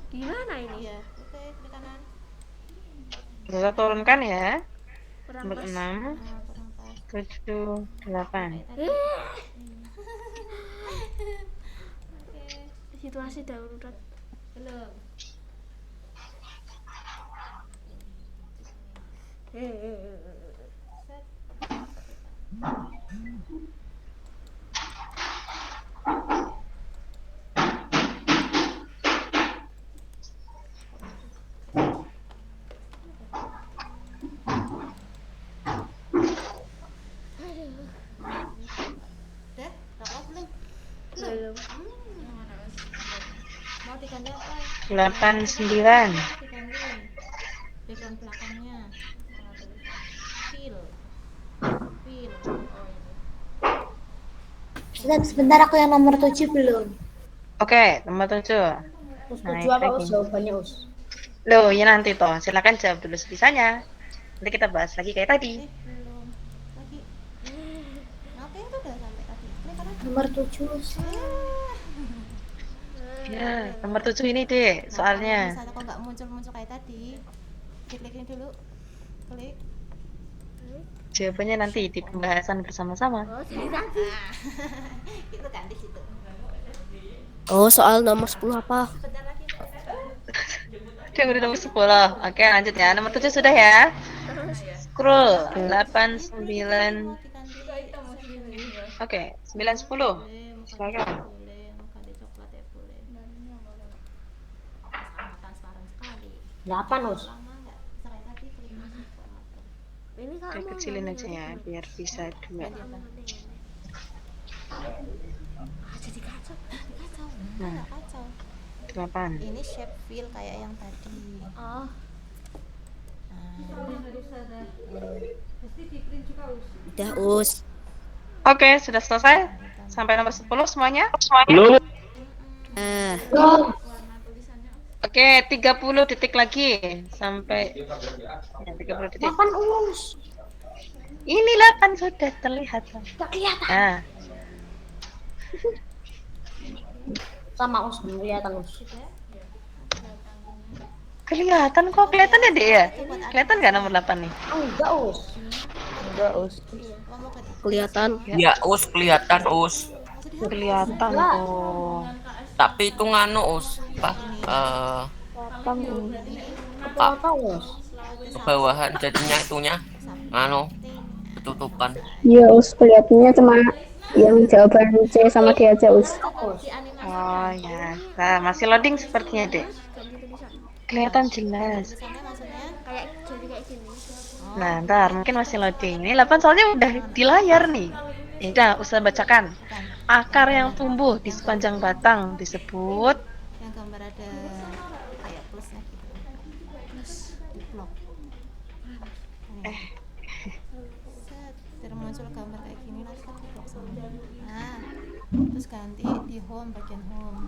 Gimana ini? Iya, oke, klik kanan. Ustazah turunkan ya. Kurang Nomor pas. 6, Nah, kurang pas. 7, 8. Kayak tadi. Oke, Situasi darurat. belum. Set. Udah, berapa belum? Belum. Mau diganti apa? 8, 9. Diganti background belakangnya. Feel. Ustazah sebentar, aku yang nomor 7 belum. Oke, nomor 7. Us Naik 7 apa lagi. Us jawabannya Us? Loh, ya nanti toh. Silakan jawab dulu sebisanya. Nanti kita bahas lagi kayak tadi. Belum. Lagi. Oke, itu udah sampai tadi. Ini karena Nomor 7 Ya, nomor 7 ini deh Kalau soalnya. misalnya kok nggak muncul kayak tadi, diklikin dulu. Klik. Jawabannya nanti di pembahasan bersama-sama. Oh, jadi tadi. Itu kan di situ. Oh, soal nomor 10 apa? Sebentar lagi. Udah udah nomor 10. Oke, lanjut ya. Nomor 7 sudah ya. Scroll 8, 9. Oke, 9, 10. Silakan. Boleh, mau ganti coklat ya boleh. Sama transparan sekali. 8 Us. Lama nggak serai tadi klik masuk formatur. Ini kalau Saya kecilin aja ya biar bisa 2. jadi kacau. Kacau. Nah. Nggak kacau. 8. Ini shape fill kayak yang tadi. Oh, Udah Us. Oke, sudah selesai. Sampai nomor 10 semuanya? Belum. Oke, 30 detik lagi sampai ya, 30 detik. 8 Us. Ini 8 sudah terlihat. Tak kelihatan. Nah, Sama Us, belum kelihatan Us. kelihatan kok, kelihatan ya, Dek ya? Kelihatan nggak nomor 8 nih? Enggak Us. Enggak, Us. Ngomong ke Kelihatan. Ya us kelihatan us. Kelihatan. Oh. Tapi itu nganu us. Apa? Kebawahan jadinya itunya nganu ketutupan. Iya us, kelihatannya cuma yang jawaban C sama D aja us. Oh ya, nah, masih loading sepertinya dek. Kelihatan jelas. Kayak jadi kayak gini. Nah, ntar mungkin masih loading. Ini 8 soalnya udah di layar nih. Ya udah, usah bacakan. Akar yang tumbuh di sepanjang batang disebut yang gambar ada kayak plusnya gitu. Plus di blok. Set, biar muncul gambar kayak gini nanti kan di blok sama. Nah, terus ganti di home, bagian home.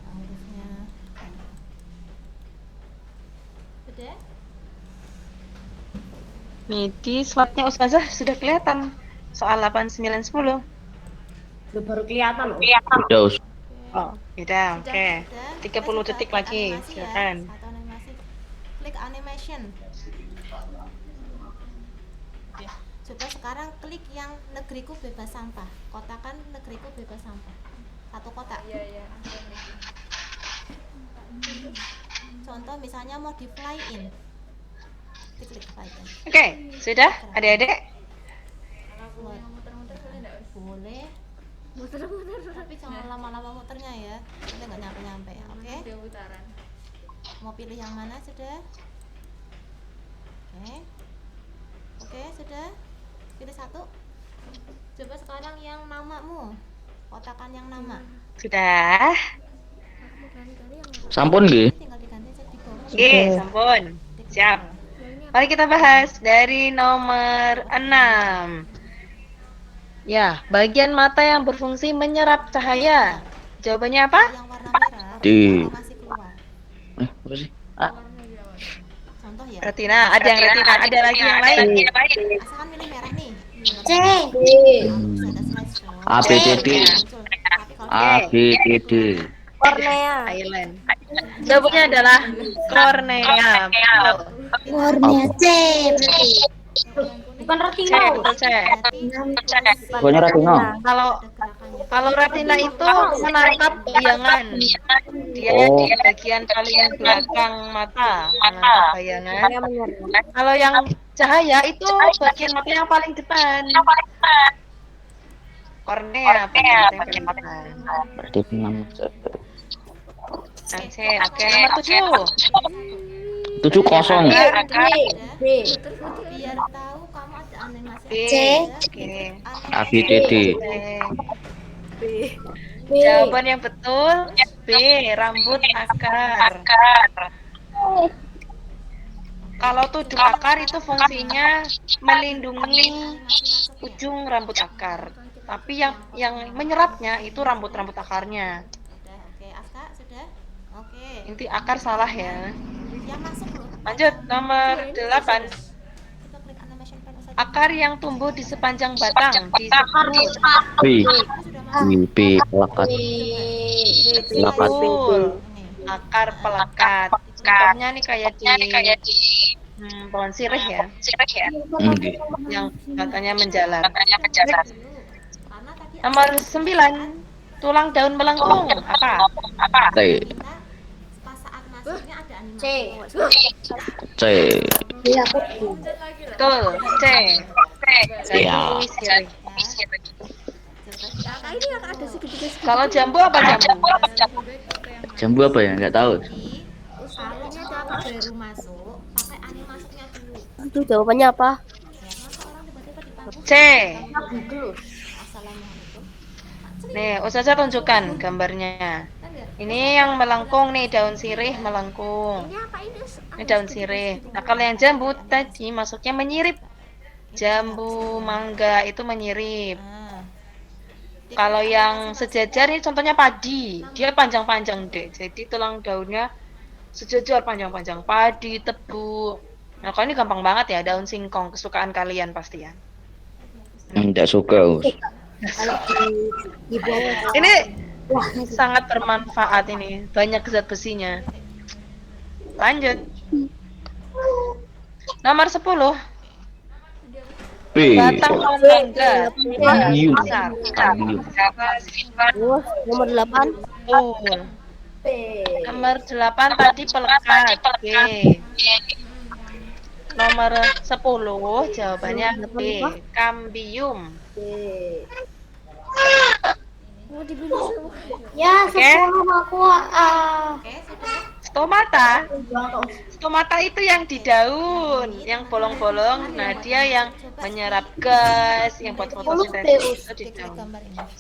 Nah, hurufnya. Udah? nih di slotnya Ustazah sudah kelihatan. Soal 8, 9, 10. Baru kelihatan loh. Udah, Us. Oh, udah, oke. 30 detik lagi, silakan. Satu animasi. Klik animation. Coba sekarang klik yang negeriku bebas sampah. Kotakan negeriku bebas sampah. Satu kotak. Iya. Contoh misalnya mau di fly in. Klik fly in. Oke, sudah adik-adik? Muter-muter boleh enggak? Boleh. Muter-muter. Tapi jangan lama-lama muternya ya. Kita nggak nyampe-nyampe. Oke. Ada putaran. Mau pilih yang mana sudah? Oke, sudah. Pilih satu. Coba sekarang yang namamu. Kotakan yang nama. Sudah. Sampun nggih. Tinggal diganti aja di bawah. Oke, sampun. Siap. Mari kita bahas dari nomor 6. Ya, bagian mata yang berfungsi menyerap cahaya. Jawabannya apa? Yang warna merah Di. masih keluar. Apa sih? Ah, Contoh ya. Retina, ada yang retina, ada lagi yang lain. Asalkan milih merah nih. C. Harus ada slideshow. A B C D. Muncul. Tapi kalau A B C D. Kornea. Island. Jawabannya adalah kornea. Betul. Warnanya C. Bukan C, retina. betul C. Pokoknya retina. Kalau retina itu menangkap bayangan. Dia di bagian paling belakang mata, menangkap bayangan. Kalau yang cahaya itu bagian mata yang paling depan. Kornea, bagian mata yang paling depan. Berarti 6. Oke, nomor 7. 7 kosong. biar tahu kamu ada animasi. B. Oke. A B C D. Jawaban yang betul B. Rambut akar. Kalau 7 akar itu fungsinya melindungi ujung rambut akar. Tapi yang menyerapnya itu rambut-rambut akarnya. Sudah, oke. Aska sudah? Oke. Inti akar salah ya. Yang masuk loh. Lanjut nomor 8. Kita klik animation pen saja. Akar yang tumbuh di sepanjang batang disebut B. Sudah masuk. B lekat. Lekat. betul. Akar pelekat. Contohnya nih kayak di pohon sirih ya. Nggih. Yang katanya menjalar. Karena tadi Nomor 9. Tulang daun melengkung apa? T. kita pas saat masuknya ada animasi. C. Betul. C. Ya. Sirih. Nah, ini yang ada segitiga-segitiga. Kalau jambu apa jambu? Jambu apa ya? Enggak tahu. Jadi usahanya kalau baru masuk pakai animasinya dulu. Itu jawabannya apa? Ya, masa orang tiba-tiba dipanggil C. assalamualaikum. Nih, Ustazah tunjukkan gambarnya. Ini yang melengkung nih, daun sirih melengkung. Ini apa ini? Ini daun sirih. Nah, kalau yang jambu tadi masuknya menyirip. Jambu, mangga itu menyirip. Kalau yang sejajar ini contohnya padi. Dia panjang-panjang, Dek. Jadi tulang daunnya sejajar panjang-panjang. Padi, tebu. Nah, kalau ini gampang banget ya, daun singkong kesukaan kalian pasti ya. Enggak suka, Us. Ini sangat bermanfaat ini, banyak zat besinya. Lanjut. Nomor 10. B. Batang pohon mangga. Kambium. Besar. Kambium. Nomor 8. Betul. Nomor 8 tadi pelekat. B. Nomor 10 jawabannya B. Kambium. Mau dipilih semua. Ya, Oke. 10 aku Stomata. Stomata itu yang di daun, yang bolong-bolong. Nah, dia yang menyerap gas, yang buat fotosintesis itu di daun.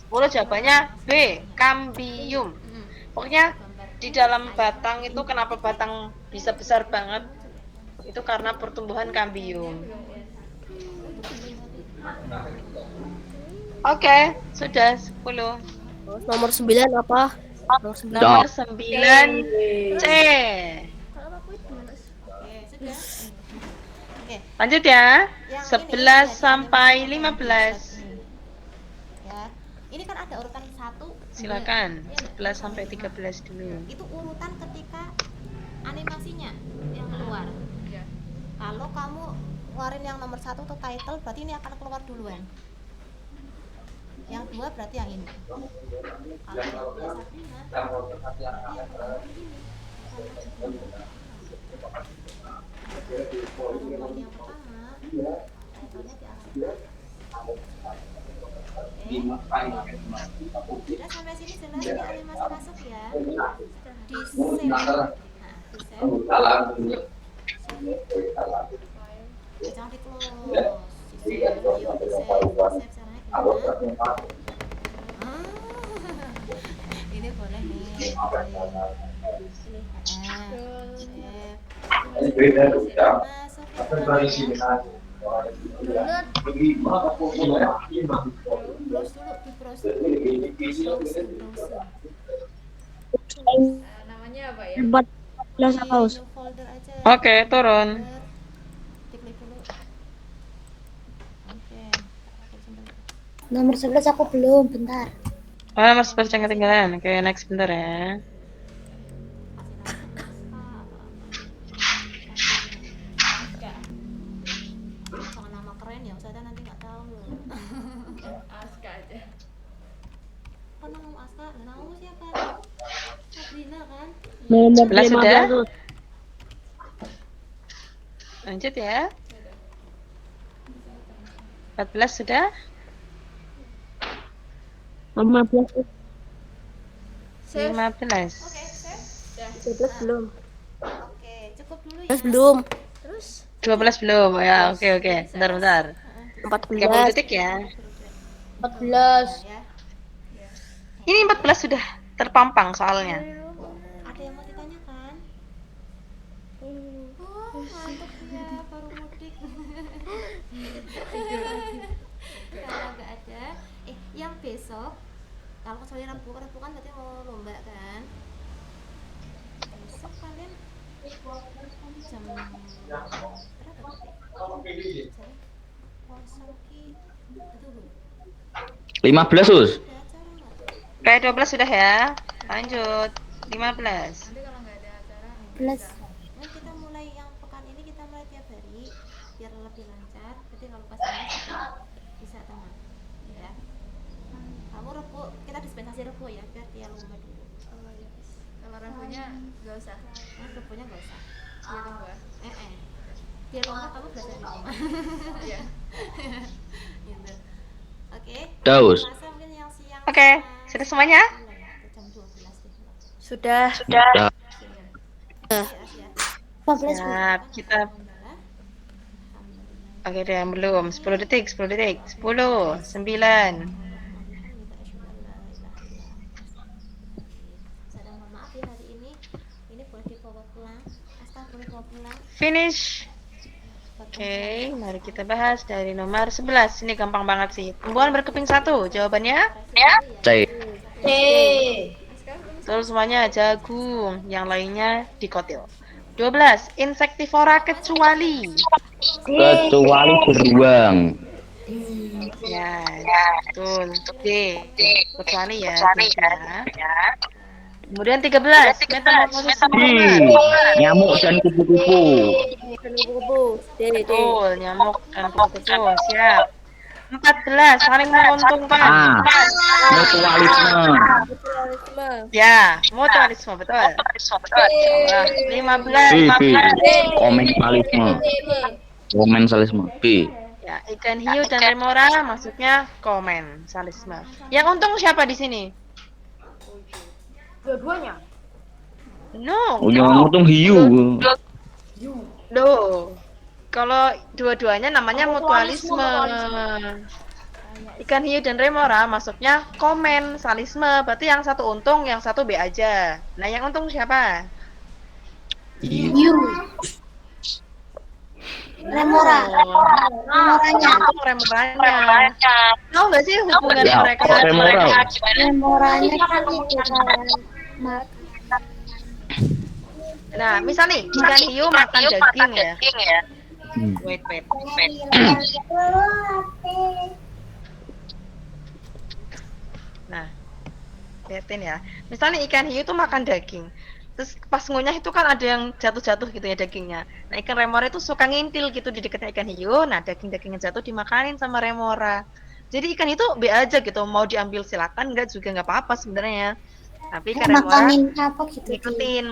10 jawabannya B. Kambium. Pokoknya di dalam batang itu kenapa batang bisa besar banget? Itu karena pertumbuhan kambium. Oke, sudah 10. Nomor 9 apa? Nomor 9 C. Kalau aku itu gimana? Sudah. Oke. Lanjut ya. Yang 11 sampai 15. Ya. Ini kan ada urutan 1. Silakan. 11 sampai 13 dulu. Itu urutan ketika animasinya yang keluar. Kalau kamu keluarin yang nomor 1 tuh title, berarti ini akan keluar duluan. Yang 2 berarti yang ini. Kalau yang udah Sabrina, berarti yang nomor ini. Kalau yang pertama, titlenya di atas. Sudah sampai sini jelas ini animasi masuk ya. Di save. Nah, di save. Jangan di close. Di save. Yuk, di save. Save caranya gimana? Ini boleh nih. Namanya apa ya? 14 apa, Us? Oke, turun. nomor 11 aku belum, bentar. Oh, nomor 11 yang ketinggalan. Oke, next bentar ya. Nama keren ya, Ustazah nanti nggak tahu loh. Aska aja. Kok namamu Aska? Namamu siapa? Sabrina kan? Nomor 11 sudah. 15. Lanjut ya. 14 sudah. 15. 15. 12 belum. Oke, cukup dulu ya. 12 belum. Terus 12 belum. Ya, oke. Bentar. 30 detik ya. 14. Ini 14 sudah terpampang soalnya. Ada yang mau ditanyakan? Oh, mantap ya, baru mudik. Kalau nggak ada, yang besok, kalau kecuali Rabu kan berarti mau lomba kan? Besok kalian jam berapa berarti? Kosong ki, betul. 15, Us. Oke, 12 sudah ya. Lanjut. 15. Nanti kalau nggak ada acara, Plus. Nah, kita mulai yang pekan ini kita mulai tiap hari biar lebih lancar. Jadi kalau pas ini bisa tenang, ya. Kamu Rebo, kita dispensasi Rebo ya biar dia lomba dulu. oh, ya. Kalau Rabunya nggak usah. Nah, Rebonya nggak usah. Dia lomba. Dia lomba kamu belajar di rumah. Iya. Gitu. Oke. Terus. Masa mungkin yang siang. Oke, sudah semuanya? Jam 12 deh. Sudah. Siap, kita. Oke, ada yang belum. 10 detik. 10, 9. Saya mohon maaf ya hari ini boleh dibawa pulang. Asta boleh bawa pulang. Finish. Oke, mari kita bahas dari nomor 11. Ini gampang banget sih. Tumbuhan berkeping 1. Jawabannya? Ya. C. Betul semuanya, jagung. Yang lainnya dikotil. 12. Insektivora kecuali. Kecuali beruang. Ya, betul. D. Kecuali ya. Kemudian 13. Metamorfosis tumbuhan. Nyamuk dan kupu-kupu. dan kupu-kupu. D. Betul, nyamuk dan kupu-kupu. Siap. 14, saling menguntungkan. Mutualisme. Mutualisme. Ya, mutualisme, betul. Salah. 15. Komensalisme. Komensalisme. B. Ya, ikan hiu dan remora maksudnya komensalisme. Yang untung siapa di sini? Dua-duanya. No. Yang untung hiu. Loh. Kalau dua-duanya namanya mutualisme. Ikan hiu dan remora maksudnya komensalisme. Berarti yang satu untung, yang satu B aja. Nah, yang untung siapa? Hiu. Remora. Remoranya. Untung remoranya. Tahu nggak sih hubungan Ya, mereka? remora. Remoranya kan itu kayak Nah, misal nih, ikan hiu makan daging ya. Wait. Nah, liatin ya. Misalnya ikan hiu itu makan daging. Terus pas ngunyah itu kan ada yang jatuh-jatuh gitu ya dagingnya. Nah, ikan remora itu suka ngintil gitu di dekatnya ikan hiu. Nah, daging-dagingnya jatuh dimakanin sama remora. Jadi ikan itu B aja gitu, mau diambil silakan, enggak juga nggak apa-apa sebenarnya. Tapi ikan remora makanin apa gitu. ngikutin,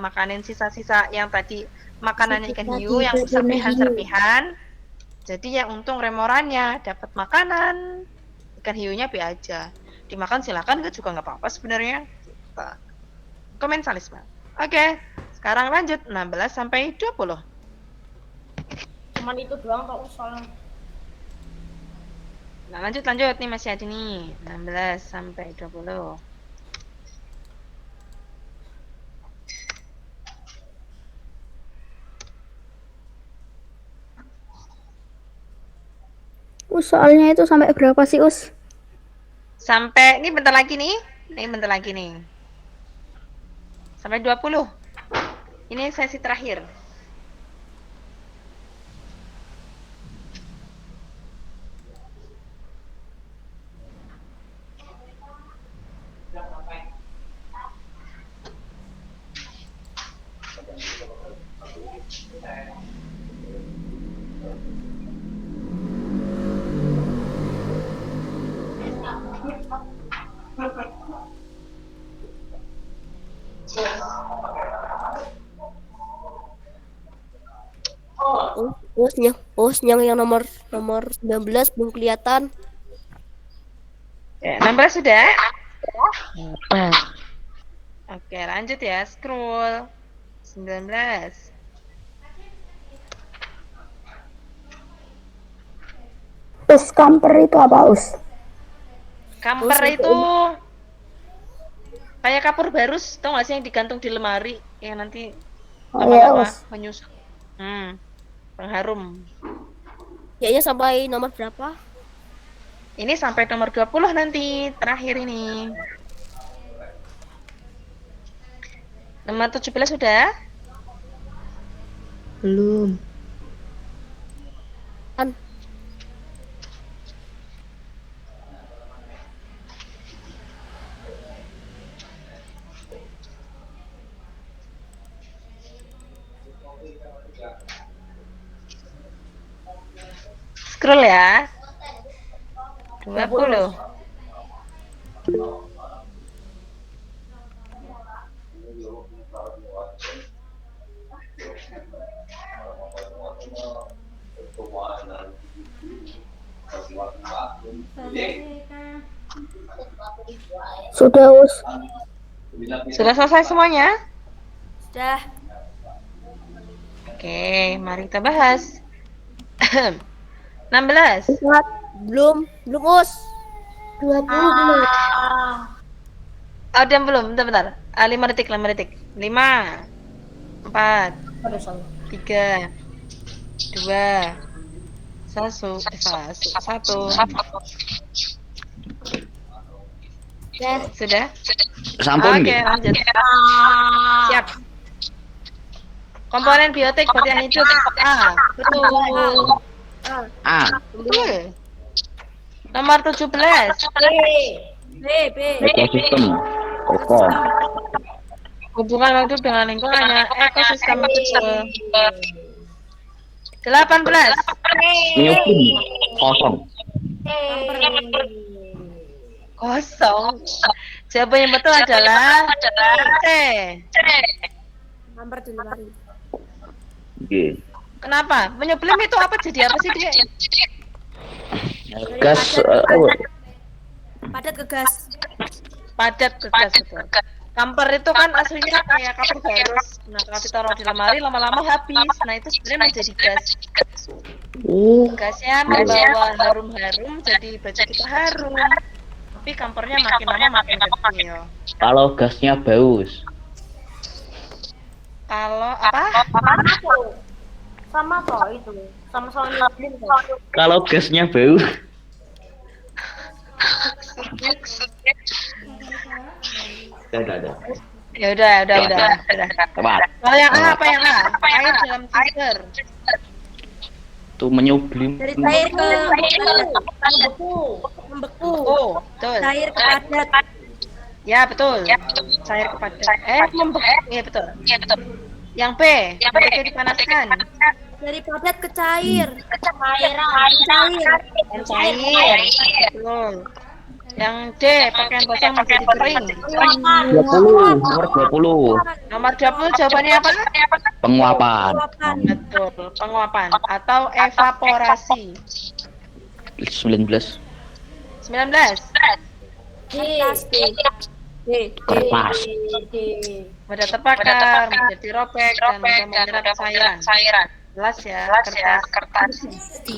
makanin sisa-sisa yang tadi makanannya ikan hiu yang serpihan-serpihan. Jadi yang untung remoranya dapat makanan, ikan hiunya B aja. Dimakan silakan, enggak juga nggak apa-apa sebenarnya. Komensalisme. Oke, sekarang lanjut 16 sampai 20. Cuman itu doang kok soalnya. Nah, lanjut nih masih ada nih 16 sampai 20. Soalnya itu sampai berapa sih, Us? Sampai ini bentar lagi nih. Sampai 20. Ini sesi terakhir. Yang nomor 19 belum kelihatan. Ya, 16 sudah? Oke, lanjut ya. Scroll. 19. Us, kamper itu apa, Us? Kamper itu kayak kapur barus, tau gak sih yang digantung di lemari yang nanti lama-lama menyusut. Pengharum. Kayaknya sampai nomor berapa? Ini sampai nomor 20 nanti, terakhir ini. Nomor 17 sudah? Belum. Scroll ya. 20. Sudah, Us. Sudah selesai semuanya? Sudah. Oke, mari kita bahas. 16. Belum, Us. 20 belum. Ada belum? Bentar. 5 detik. 5, 4, 3, 2, 1. Sudah? Sampun. Oke, lanjut. Siap. Komponen biotik buat yang hidup. Betul. Betul. Nomor 17. B. Ekosistem. Kokoh. Hubungan makhluk dengan lingkungannya, ekosistem kecil. 18. Menyusun kosong. Kosong. Jawaban yang betul adalah C. Hampir dulu mari. Oke. Kenapa? Menyebelin itu apa jadi apa sih dia? Gas Padat ke gas. Padat ke gas betul. Kamper itu kan aslinya kayak kamper garus. Nah kalau ditaruh di lemari lama-lama habis. Nah itu sebenarnya menjadi gas. Gasnya membawa harum-harum jadi baju kita harum. Tapi kampernya makin lama makin kecil. kalau gasnya baus. Kalau apa? Sama kok itu. Sama-sama nyebelin kok. Kalau gasnya bau. Udah. Ya udah. Tepat. Kalau yang A apa yang A? Air dalam freezer. Tuh menyublim. Dari cair ke membeku. Oh, betul. Cair ke padat. Ya betul. Cair ke padat. Membeku. Iya betul. Yang B, ketika dipanaskan. Dari padat ke cair. Cairan. Cair. Betul. Yang D, pakaian basah menjadi kering. 20, nomor 20. Nomor 20 jawabannya apa? Penguapan. Betul, penguapan atau evaporasi. 19. 19. Kertas. Mudah terbakar, menjadi robek dan mudah menyerap cairan. Jelas ya, kertas.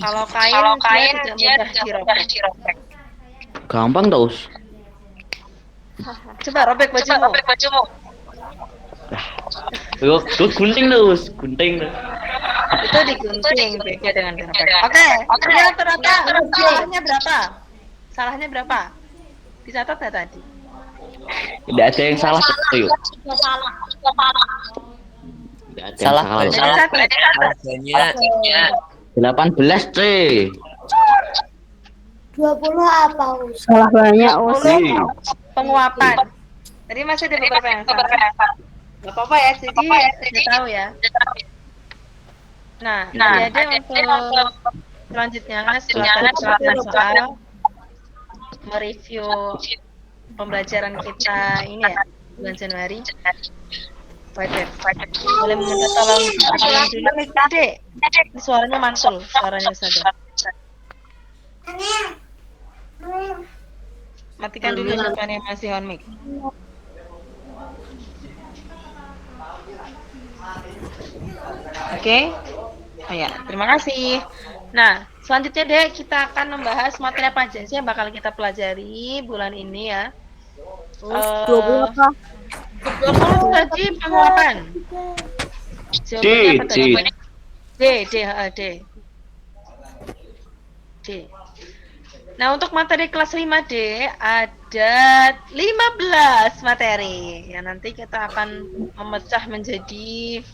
Kalau kain dia tidak mudah dirobek. Gampang tau, Us. Coba robek bajumu. Yo, gunting tuh, Us. Gunting tuh. Itu digunting beda dengan dirobek. Oke. Ya ternyata salahnya berapa? Dicatat ya tadi. Tidak ada yang salah tuh, yuk. Tidak ada yang salah. Banyak. 18 C. 20 apa, Us? Salah banyak, Us. Penguapan. Tadi masih ada beberapa yang salah. Gak apa-apa ya, jadi sudah tahu ya. Nah, jadi untuk selanjutnya setelah soal mereview pembelajaran kita ini ya bulan Januari. Boleh minta tolong dulu nih, Dek. Ini suaranya mantul, suaranya saja. Matikan dulu yang masih on mic. Oke. Oh ya, terima kasih. Nah, selanjutnya deh kita akan membahas materi apa aja sih yang bakal kita pelajari bulan ini ya. 20 apa? 20 tadi penguapan. Jawabannya apa tadi? D. Nah, untuk materi kelas 5D ada 15 materi. Ya, nanti kita akan memecah menjadi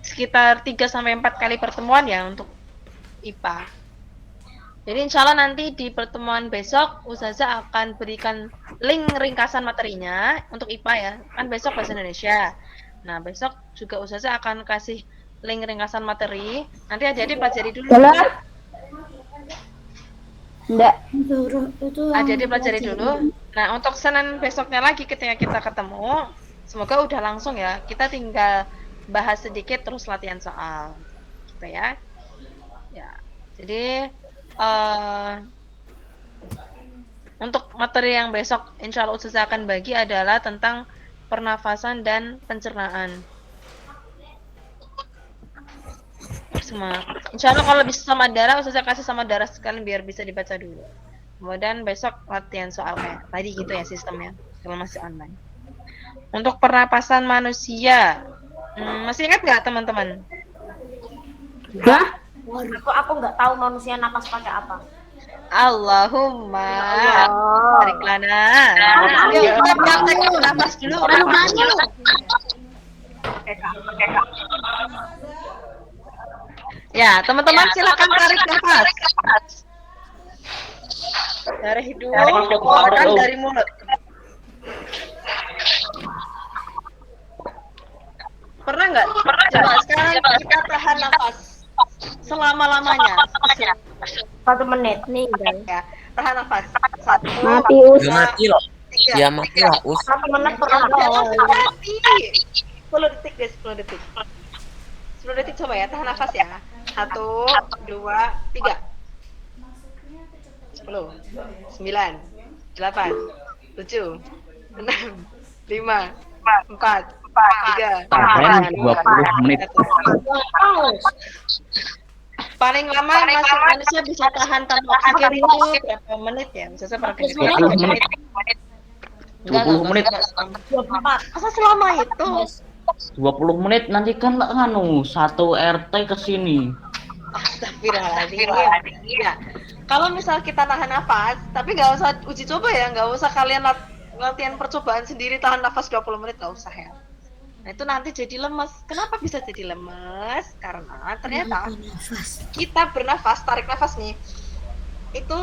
sekitar 3-4 kali pertemuan ya untuk IPA. Jadi insya Allah nanti di pertemuan besok Ustazah akan berikan link ringkasan materinya untuk IPA ya. Kan besok bahasa Indonesia. Nah, besok juga Ustazah akan kasih link ringkasan materi. Nanti adik-adik pelajari dulu. Enggak. Adik-adik pelajari dulu. Nah, untuk Senin besoknya lagi ketika kita ketemu, semoga udah langsung ya. Kita tinggal bahas sedikit terus latihan soal. Gitu ya. Ya. Jadi untuk materi yang besok insya Allah Ustazah akan bagi adalah tentang pernafasan dan pencernaan. Semua. Insya Allah kalau bisa sama darah, Ustazah kasih sama darah sekalian biar bisa dibaca dulu. Kemudian besok latihan soalnya. Tadi gitu ya sistemnya, kalau masih online. Untuk pernapasan manusia, masih ingat nggak teman-teman? Hah? Aku nggak tahu manusia napas pakai apa. Allahumma tarik lana. Yuk kita praktek napas dulu. Ya, teman-teman silakan tarik nafas. Dari hidung, keluarkan dari mulut. nggak? Coba sekarang kita tahan nafas selama-lamanya. 1 menit. Ya, tahan nafas. 1, Mati, Us. Ya mati loh. 3. Ya mati lah, Us. 1 menit pernah. Mati. 10 detik guys, 10 detik. 10 detik coba ya, tahan nafas ya. 1, 2, 3. 10, 9, 8, 7, 6, 5, 4, 3, Tahan 20 menit. Paling lama manusia bisa tahan tanpa oksigen itu berapa menit ya? Bisa pakai 20 menit. 20 menit. 24. Masa selama itu? 20 menit nanti kan nganu 1 RT ke sini. Astagfirullahaladzim. Ya. Kalau misal kita tahan nafas, tapi nggak usah uji coba ya, nggak usah kalian latihan percobaan sendiri tahan nafas 20 menit, nggak usah ya. Nah itu nanti jadi lemes. Kenapa bisa jadi lemes? Karena ternyata kita bernafas, tarik nafas nih, itu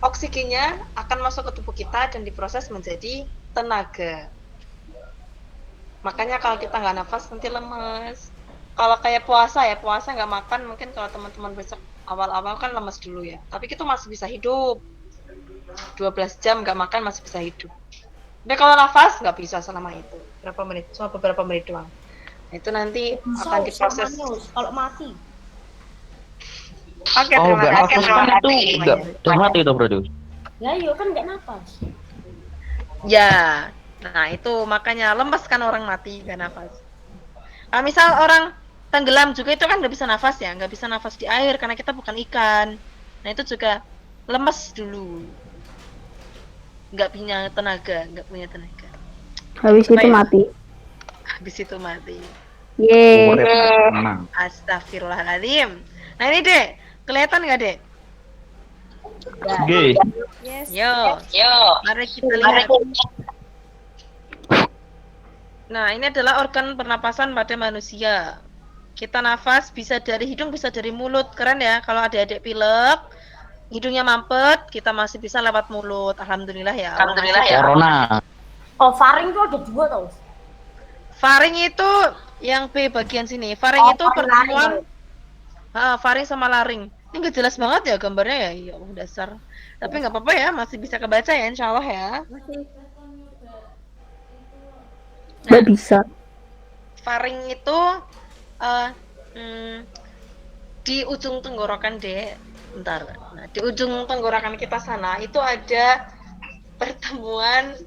oksigennya akan masuk ke tubuh kita dan diproses menjadi tenaga. Makanya kalau kita nggak nafas nanti lemes. Kalau kayak puasa ya, puasa nggak makan, mungkin kalau teman-teman besok awal-awal kan lemes dulu ya. Tapi kita masih bisa hidup. 12 jam nggak makan masih bisa hidup. Tapi kalau nafas nggak bisa selama itu. Berapa menit? Cuma beberapa menit doang. Nah, itu nanti akan diproses. Kalau mati. Oke, Oh, terima nggak kasih. nafas kan itu udah mati itu berarti. Ya iya kan nggak nafas. Ya, nah itu makanya lemes kan orang mati nggak nafas. Nah, misal orang tenggelam juga itu kan nggak bisa nafas ya, nggak bisa nafas di air karena kita bukan ikan. Nah itu juga lemes dulu, nggak punya tenaga. Habis itu mati. Habis itu mati. Yeay. Astagfirullahaladzim. Nah ini Dek, kelihatan nggak Dek? Oke. Yo, mari kita lihat. Nah, ini adalah organ pernapasan pada manusia. Kita nafas bisa dari hidung, bisa dari mulut. Keren ya, kalau adik-adik pilek, hidungnya mampet, kita masih bisa lewat mulut. Alhamdulillah ya. Alhamdulillah ya. Corona. Oh, faring tuh ada 2 tau. Faring itu yang B bagian sini. Faring itu pertemuan faring sama laring. Ini nggak jelas banget ya gambarnya ya. Ya Allah dasar. Tapi nggak apa-apa ya, masih bisa kebaca ya insya Allah ya. Nggak bisa. Faring itu di ujung tenggorokan Dek. Bentar. Nah, di ujung tenggorokan kita sana itu ada pertemuan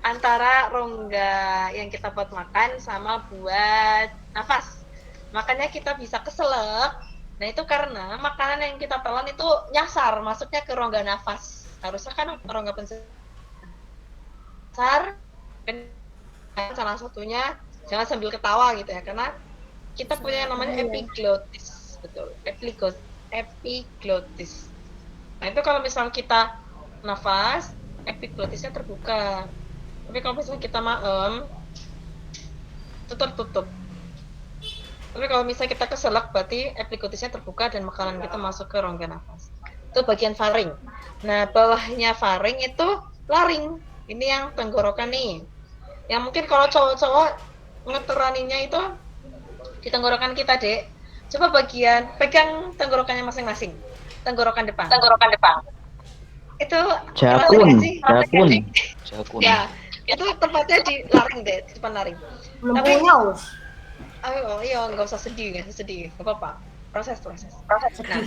antara rongga yang kita buat makan sama buat nafas. Makanya kita bisa keselak. Nah itu karena makanan yang kita telan itu nyasar masuknya ke rongga nafas. Harusnya kan rongga pensar. Salah satunya jangan sambil ketawa gitu ya, karena kita punya yang namanya epiglottis, betul. Epiglottis. Nah itu kalau misal kita nafas, epiglottisnya terbuka. Tapi kalau misalnya kita maem, itu tertutup. Tapi kalau misalnya kita keselak, berarti epiglottisnya terbuka dan makanan kita masuk ke rongga nafas. Itu bagian faring. Nah, bawahnya faring itu laring. Ini yang tenggorokan nih. Yang mungkin kalau cowok-cowok ngeteraninya itu di tenggorokan kita, Dek. Coba pegang tenggorokannya masing-masing. Tenggorokan depan. Itu Jakun. Ya, itu tempatnya di laring deh, di depan laring. Tapi ayo, nggak usah sedih, nggak apa-apa. Proses. Nah,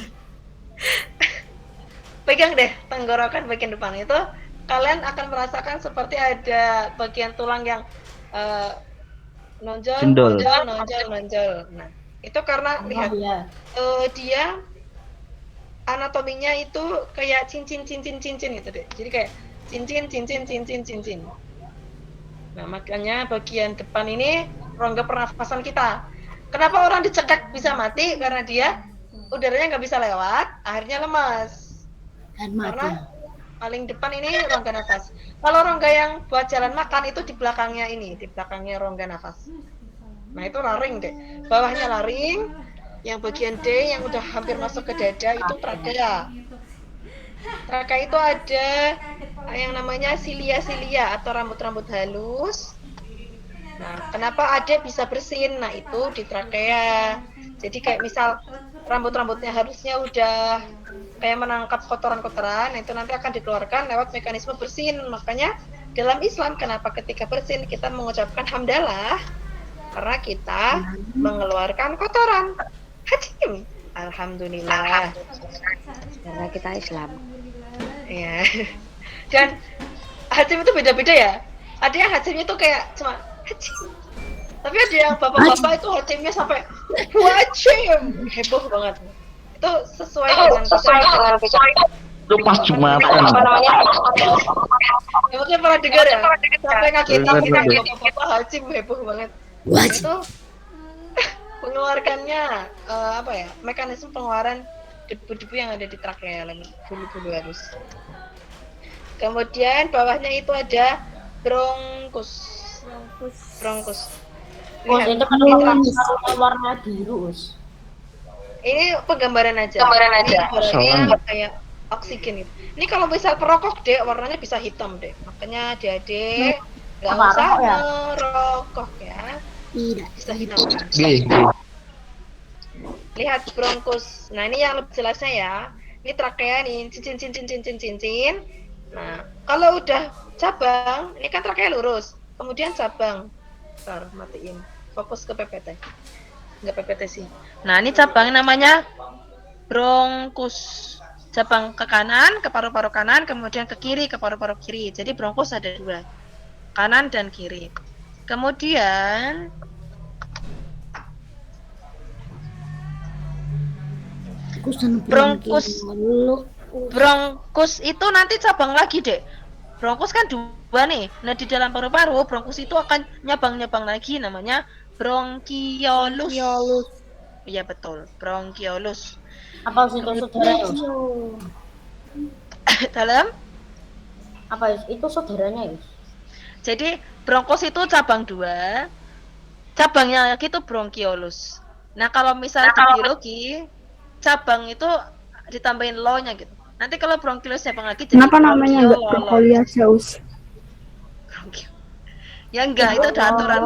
pegang deh tenggorokan bagian depan itu, kalian akan merasakan seperti ada bagian tulang yang nonjol. Nah, itu karena lihat dia anatominya itu kayak cincin gitu deh. Jadi kayak cincin. Nah, makanya bagian depan ini rongga pernafasan kita. Kenapa orang dicekek bisa mati? Karena dia udaranya nggak bisa lewat, akhirnya lemas. Karena paling depan ini rongga nafas. Kalau rongga yang buat jalan makan itu di belakangnya rongga nafas. Nah, itu laring deh. Bawahnya laring, yang bagian D yang udah hampir masuk ke dada itu trachea. Trachea itu ada yang namanya silia atau rambut-rambut halus. Nah, kenapa Ade bisa bersin? Nah, itu di trakea. Jadi kayak misal rambut-rambutnya harusnya udah kayak menangkap kotoran-kotoran, itu nanti akan dikeluarkan lewat mekanisme bersin. Makanya dalam Islam kenapa ketika bersin kita mengucapkan hamdalah? Karena kita mengeluarkan kotoran. Hajim. Alhamdulillah. Karena kita Islam. Ya. Dan hajim itu beda-beda ya. Ada yang hajimnya tuh kayak cuma hajim. Tapi ada yang bapak-bapak itu hajimnya sampai wajim, heboh banget. Itu sesuai dengan Itu pas Jumatan. ya, mungkin pernah dengar ya, sampai ngagetin bapak-bapak hajim heboh banget. Itu mengeluarkannya apa ya, mekanisme pengeluaran debu-debu yang ada di trakea, bulu-bulu halus. Kemudian bawahnya itu ada bronkus. Oh, itu kan warna biru, Us. Ini penggambaran aja. Ini kayak oksigen itu. Ini kalau misal perokok, Dek, warnanya bisa hitam, Dek. Makanya Adik nggak usah merokok ya. Bisa hitam. Lihat bronkus. Nah, ini yang lebih jelasnya ya. Ini trakea nih, cincin. Nah, kalau udah cabang, ini kan trakea lurus. Kemudian cabang. Bentar, matiin. Fokus ke PPT. Enggak PPT sih. Nah, ini cabang namanya bronkus. Cabang ke kanan, ke paru-paru kanan, kemudian ke kiri, ke paru-paru kiri. Jadi bronkus ada 2. Kanan dan kiri. Kemudian bronkus itu nanti cabang lagi, Dek. Bronkus kan 2 nih. Nah, di dalam paru-paru bronkus itu akan nyabang-nyabang lagi, namanya bronkiolus. Iya betul, bronkiolus. Apa itu saudaranya? Dalam? Apa itu saudaranya, Us? Jadi bronkus itu cabang 2. Cabangnya lagi itu bronkiolus. Nah, kalau misal di biologi cabang itu ditambahin lo-nya gitu. Nanti kalau bronkiolus cabang lagi jadi Kenapa namanya enggak brokoli aja, Us? Ya enggak, itu ada aturan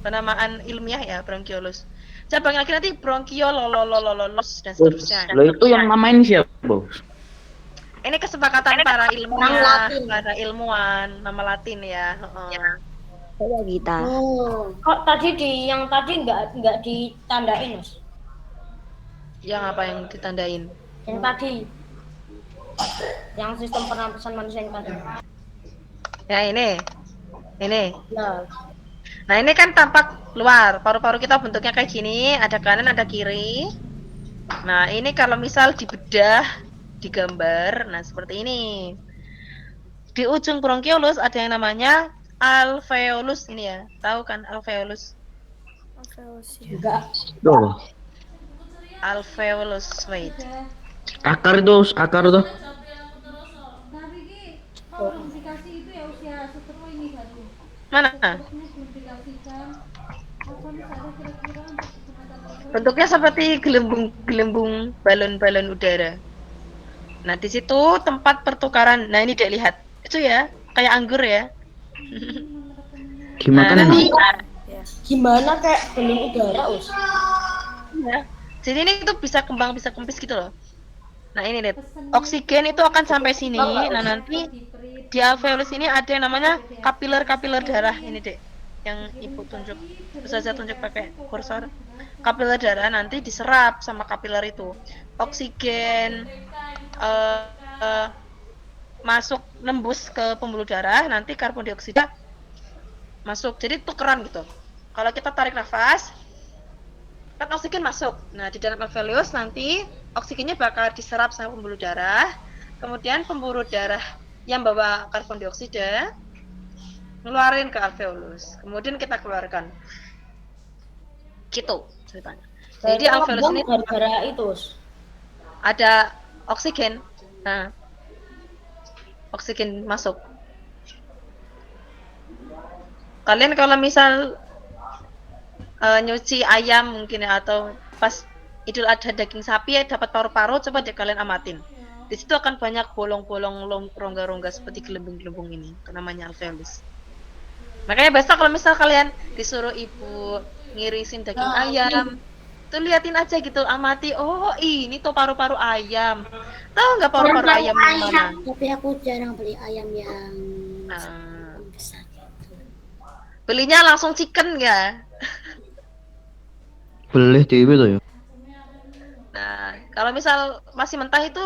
penamaan ilmiah ya, bronkiolus. Cabang lagi nanti bronkiololololololus dan seterusnya. Loh, itu yang namain siapa, Bos? Ini kesepakatan para ilmuwan, para ilmuwan, nama Latin ya. Kayak kita. Kok tadi yang tadi nggak ditandain, Mas? Yang apa yang ditandain? Yang tadi. Yang sistem pernapasan manusia yang tadi. Ya ini. Nah, ini kan tampak luar. Paru-paru kita bentuknya kayak gini, ada kanan, ada kiri. Nah, ini kalau misal dibedah, digambar, nah seperti ini. Di ujung bronkiolus ada yang namanya alveolus ini ya. Tahu kan alveolus? Enggak. Tuh. Alveolus, wait. Akar itu. Mana? Bentuknya seperti gelembung balon-balon udara. Nah, di situ tempat pertukaran. Nah, ini Dek lihat. Itu ya, kayak anggur ya. Gimana? Gimana kayak balon udara, Us? Ya. Jadi ini tuh bisa kembang, bisa kempis gitu loh. Nah, ini lihat. Oksigen itu akan sampai sini. Nah, nanti di alveolus ini ada yang namanya kapiler darah ini, Dek. Yang Ibu tunjuk. Ustazah tunjuk pakai kursor. Kapiler darah nanti diserap sama kapiler itu. Oksigen masuk nembus ke pembuluh darah, nanti karbon dioksida masuk. Jadi tukeran gitu. Kalau kita tarik nafas, kan oksigen masuk. Nah, di dalam alveolus nanti oksigennya bakal diserap sama pembuluh darah. Kemudian pembuluh darah yang bawa karbon dioksida ngeluarin ke alveolus. Kemudian kita keluarkan. Gitu ceritanya. Jadi alveolus ini gara-gara itu, ada oksigen. Nah, oksigen masuk. Kalian kalau misal nyuci ayam mungkin ya, atau pas Idul Adha daging sapi ya dapat paru-paru, coba deh kalian amatin. Di situ akan banyak bolong-bolong rongga-rongga seperti gelembung-gelembung ini, namanya alveolus. Makanya besok kalau misal kalian disuruh ibu ngirisin daging ayam, tuh liatin aja gitu, amati. Oh ini tuh paru-paru ayam. Tahu nggak paru-paru ayam yang mana? Tapi aku jarang beli ayam yang Nah, besar gitu. belinya langsung chicken ya. Beli TV tuh ya. Nah, kalau misal masih mentah itu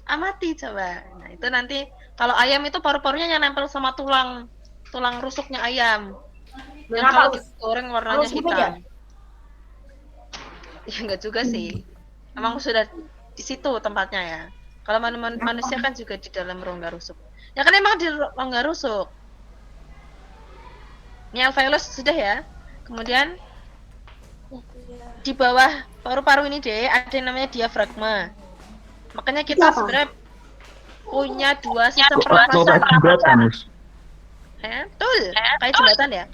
amati coba. Nah, itu nanti kalau ayam itu paru-parunya yang nempel sama tulang rusuknya ayam. Yang kalau digoreng warnanya hitam. Ya enggak juga sih. Emang sudah di situ tempatnya ya. Kalau manusia kan juga di dalam rongga rusuk. Ya kan emang di rongga rusuk. Ini alveolus sudah ya. Kemudian di bawah paru-paru ini deh ada yang namanya diafragma. Makanya kita sebenarnya punya dua sistem pernapasan. Betul, kayak jembatan ya.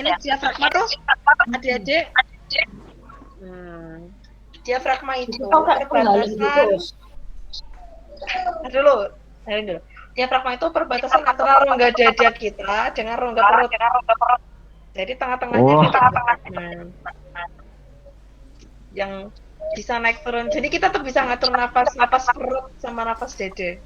Ini diafragma tuh adik-adik. Diafragma itu perbatasan. Dulu. Diafragma itu perbatasan antara rongga dada kita dengan rongga perut. Jadi tengah-tengahnya yang bisa naik turun. Jadi kita tuh bisa ngatur napas perut sama napas dada.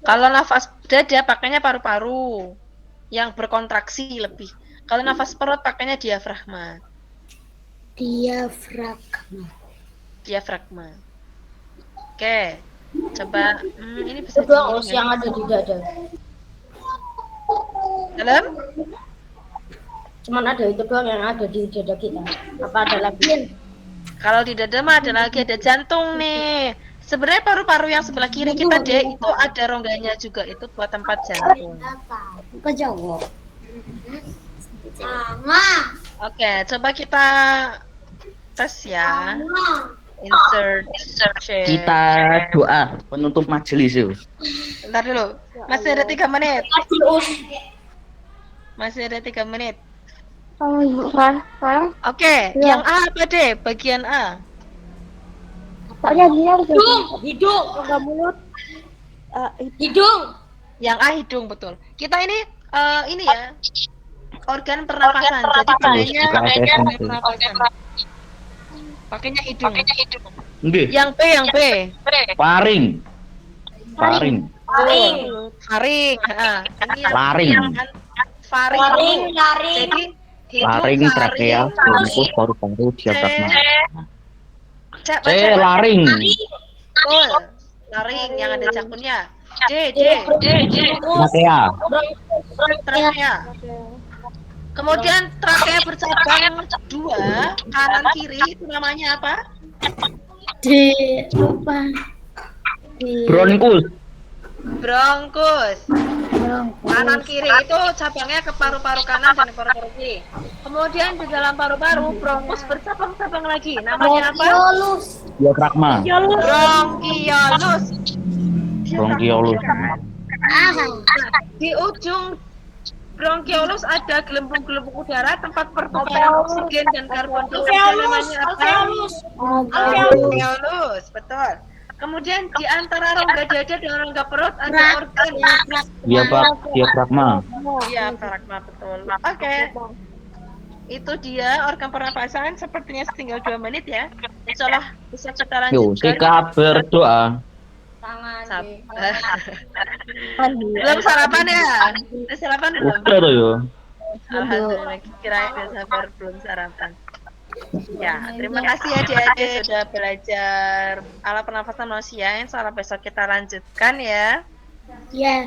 Kalau nafas dada pakainya paru-paru yang berkontraksi lebih. Kalau nafas perut pakainya diafragma. Diafragma. Oke. Coba ini bisa yang ada di dada. Dalam? Cuman ada itu doang yang ada di dada kita. Apa ada lagi? Kalau di dada mah ada lagi, ada jantung nih. Sebenarnya paru-paru yang sebelah kiri kita deh itu ada rongganya juga, itu buat tempat jantung. Bukan jawab. Oke, coba kita tes ya. Insert. Kita doa penutup majelis yuk. Bentar dulu. Masih ada 3 menit. Masih ada 3 menit. Oke, yang A apa deh? Bagian A. Hidung, enggak mulut. Hidung. Yang A hidung, betul. Kita ini ya. Organ pernapasan. Jadi pakainya pernapasan. Pakainya hidung. Yang B. Faring. Faring. Laring. Jadi Laring, trakea, bronkus, paru-paru, diafragma. Laring. Betul. Laring yang ada jakunnya. D. Trakea. Kemudian trakea bercabang 2 kanan kiri itu namanya apa? Bronkus. Kanan kiri itu cabangnya ke paru-paru kanan dan paru-paru kiri. Kemudian di dalam paru-paru bronkus bercabang-cabang lagi. Namanya apa? Diafragma. Bronkiolus. Di ujung bronkiolus ada gelembung-gelembung udara tempat pertukaran oksigen dan karbon dioksida, namanya apa? Alveolus, betul. Kemudian di antara rongga dada dan rongga perut ada organ diafragma. Diafragma, betul. Oke. Itu dia organ pernapasan, sepertinya tinggal 2 menit ya. Insyaallah bisa kita lanjutkan. Kita berdoa. Belum sarapan ya? Sarapan belum? Udah tuh yo. Alhamdulillah, kira sabar belum sarapan. Ya, terima kasih ya adik-adik sudah belajar alat pernafasan manusia. Insyaallah besok kita lanjutkan ya. Ya.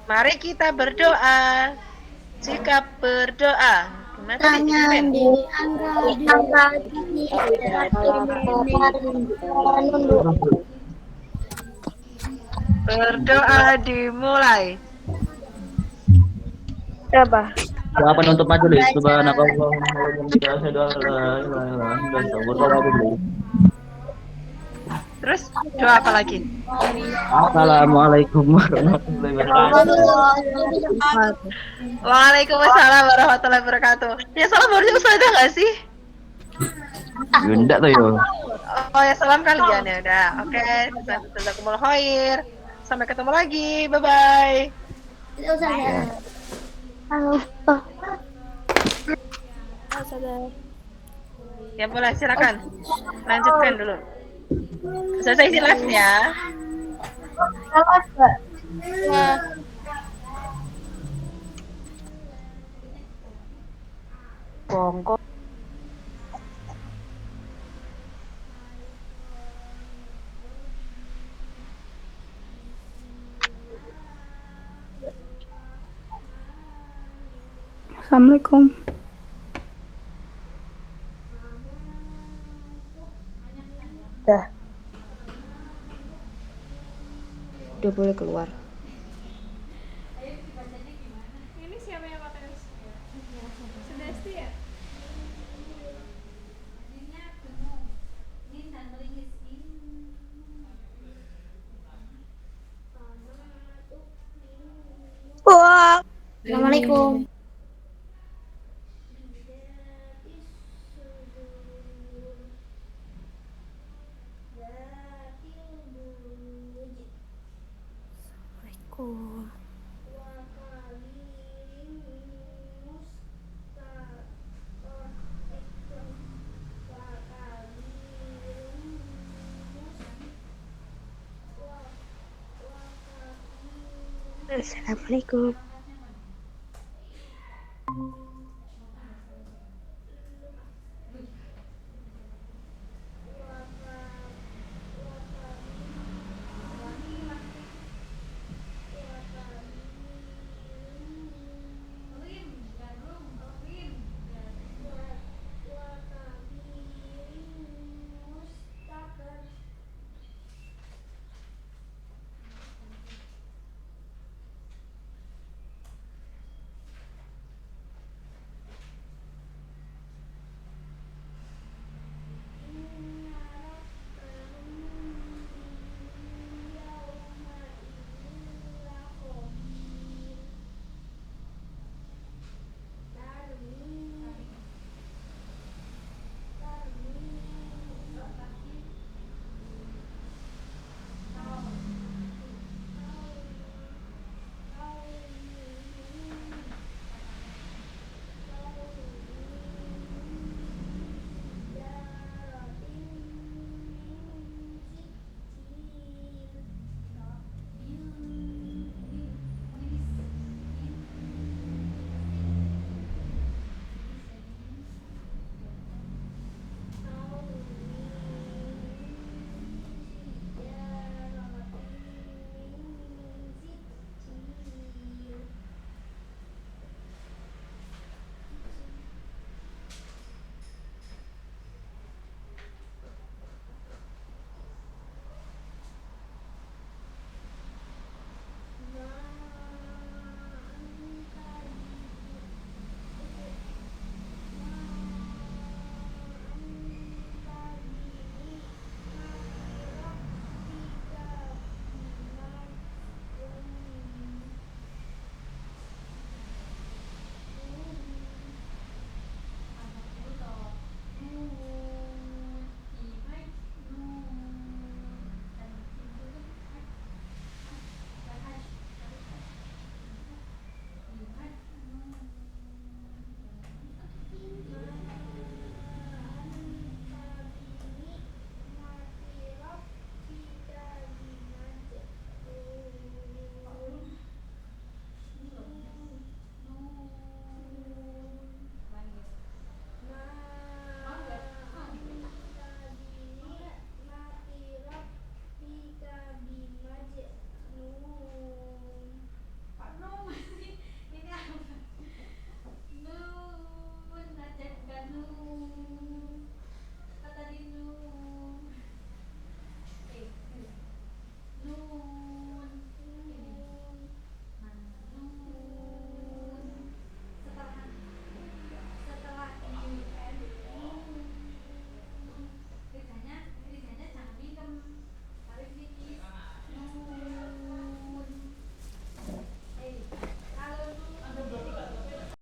Mari kita berdoa. Jika berdoa, tangan berdoa dimulai. Coba. Doa penutup majelis. Subhanallah. Terus doa apa lagi? Assalamualaikum warahmatullahi wabarakatuh. Waalaikumsalam warahmatullahi wabarakatuh. Ya salam harusnya Ustazah nggak sih? Enggak tuh yo. Oh ya salam kalian ya udah. Oke, jazakumullah khair. Sampai ketemu lagi. Bye-bye. Halo, Ustazah. Halo. Halo, Ustazah. Ya boleh, silakan. Lanjutkan dulu. Selesai isi live-nya. Halo, Mbak. Bongkok. Assalamualaikum. Dah. Udah boleh keluar. Ini siapa yang pakai? Sudesti ya? Wah. Assalamualaikum. Assalamualaikum. Assalamualaikum.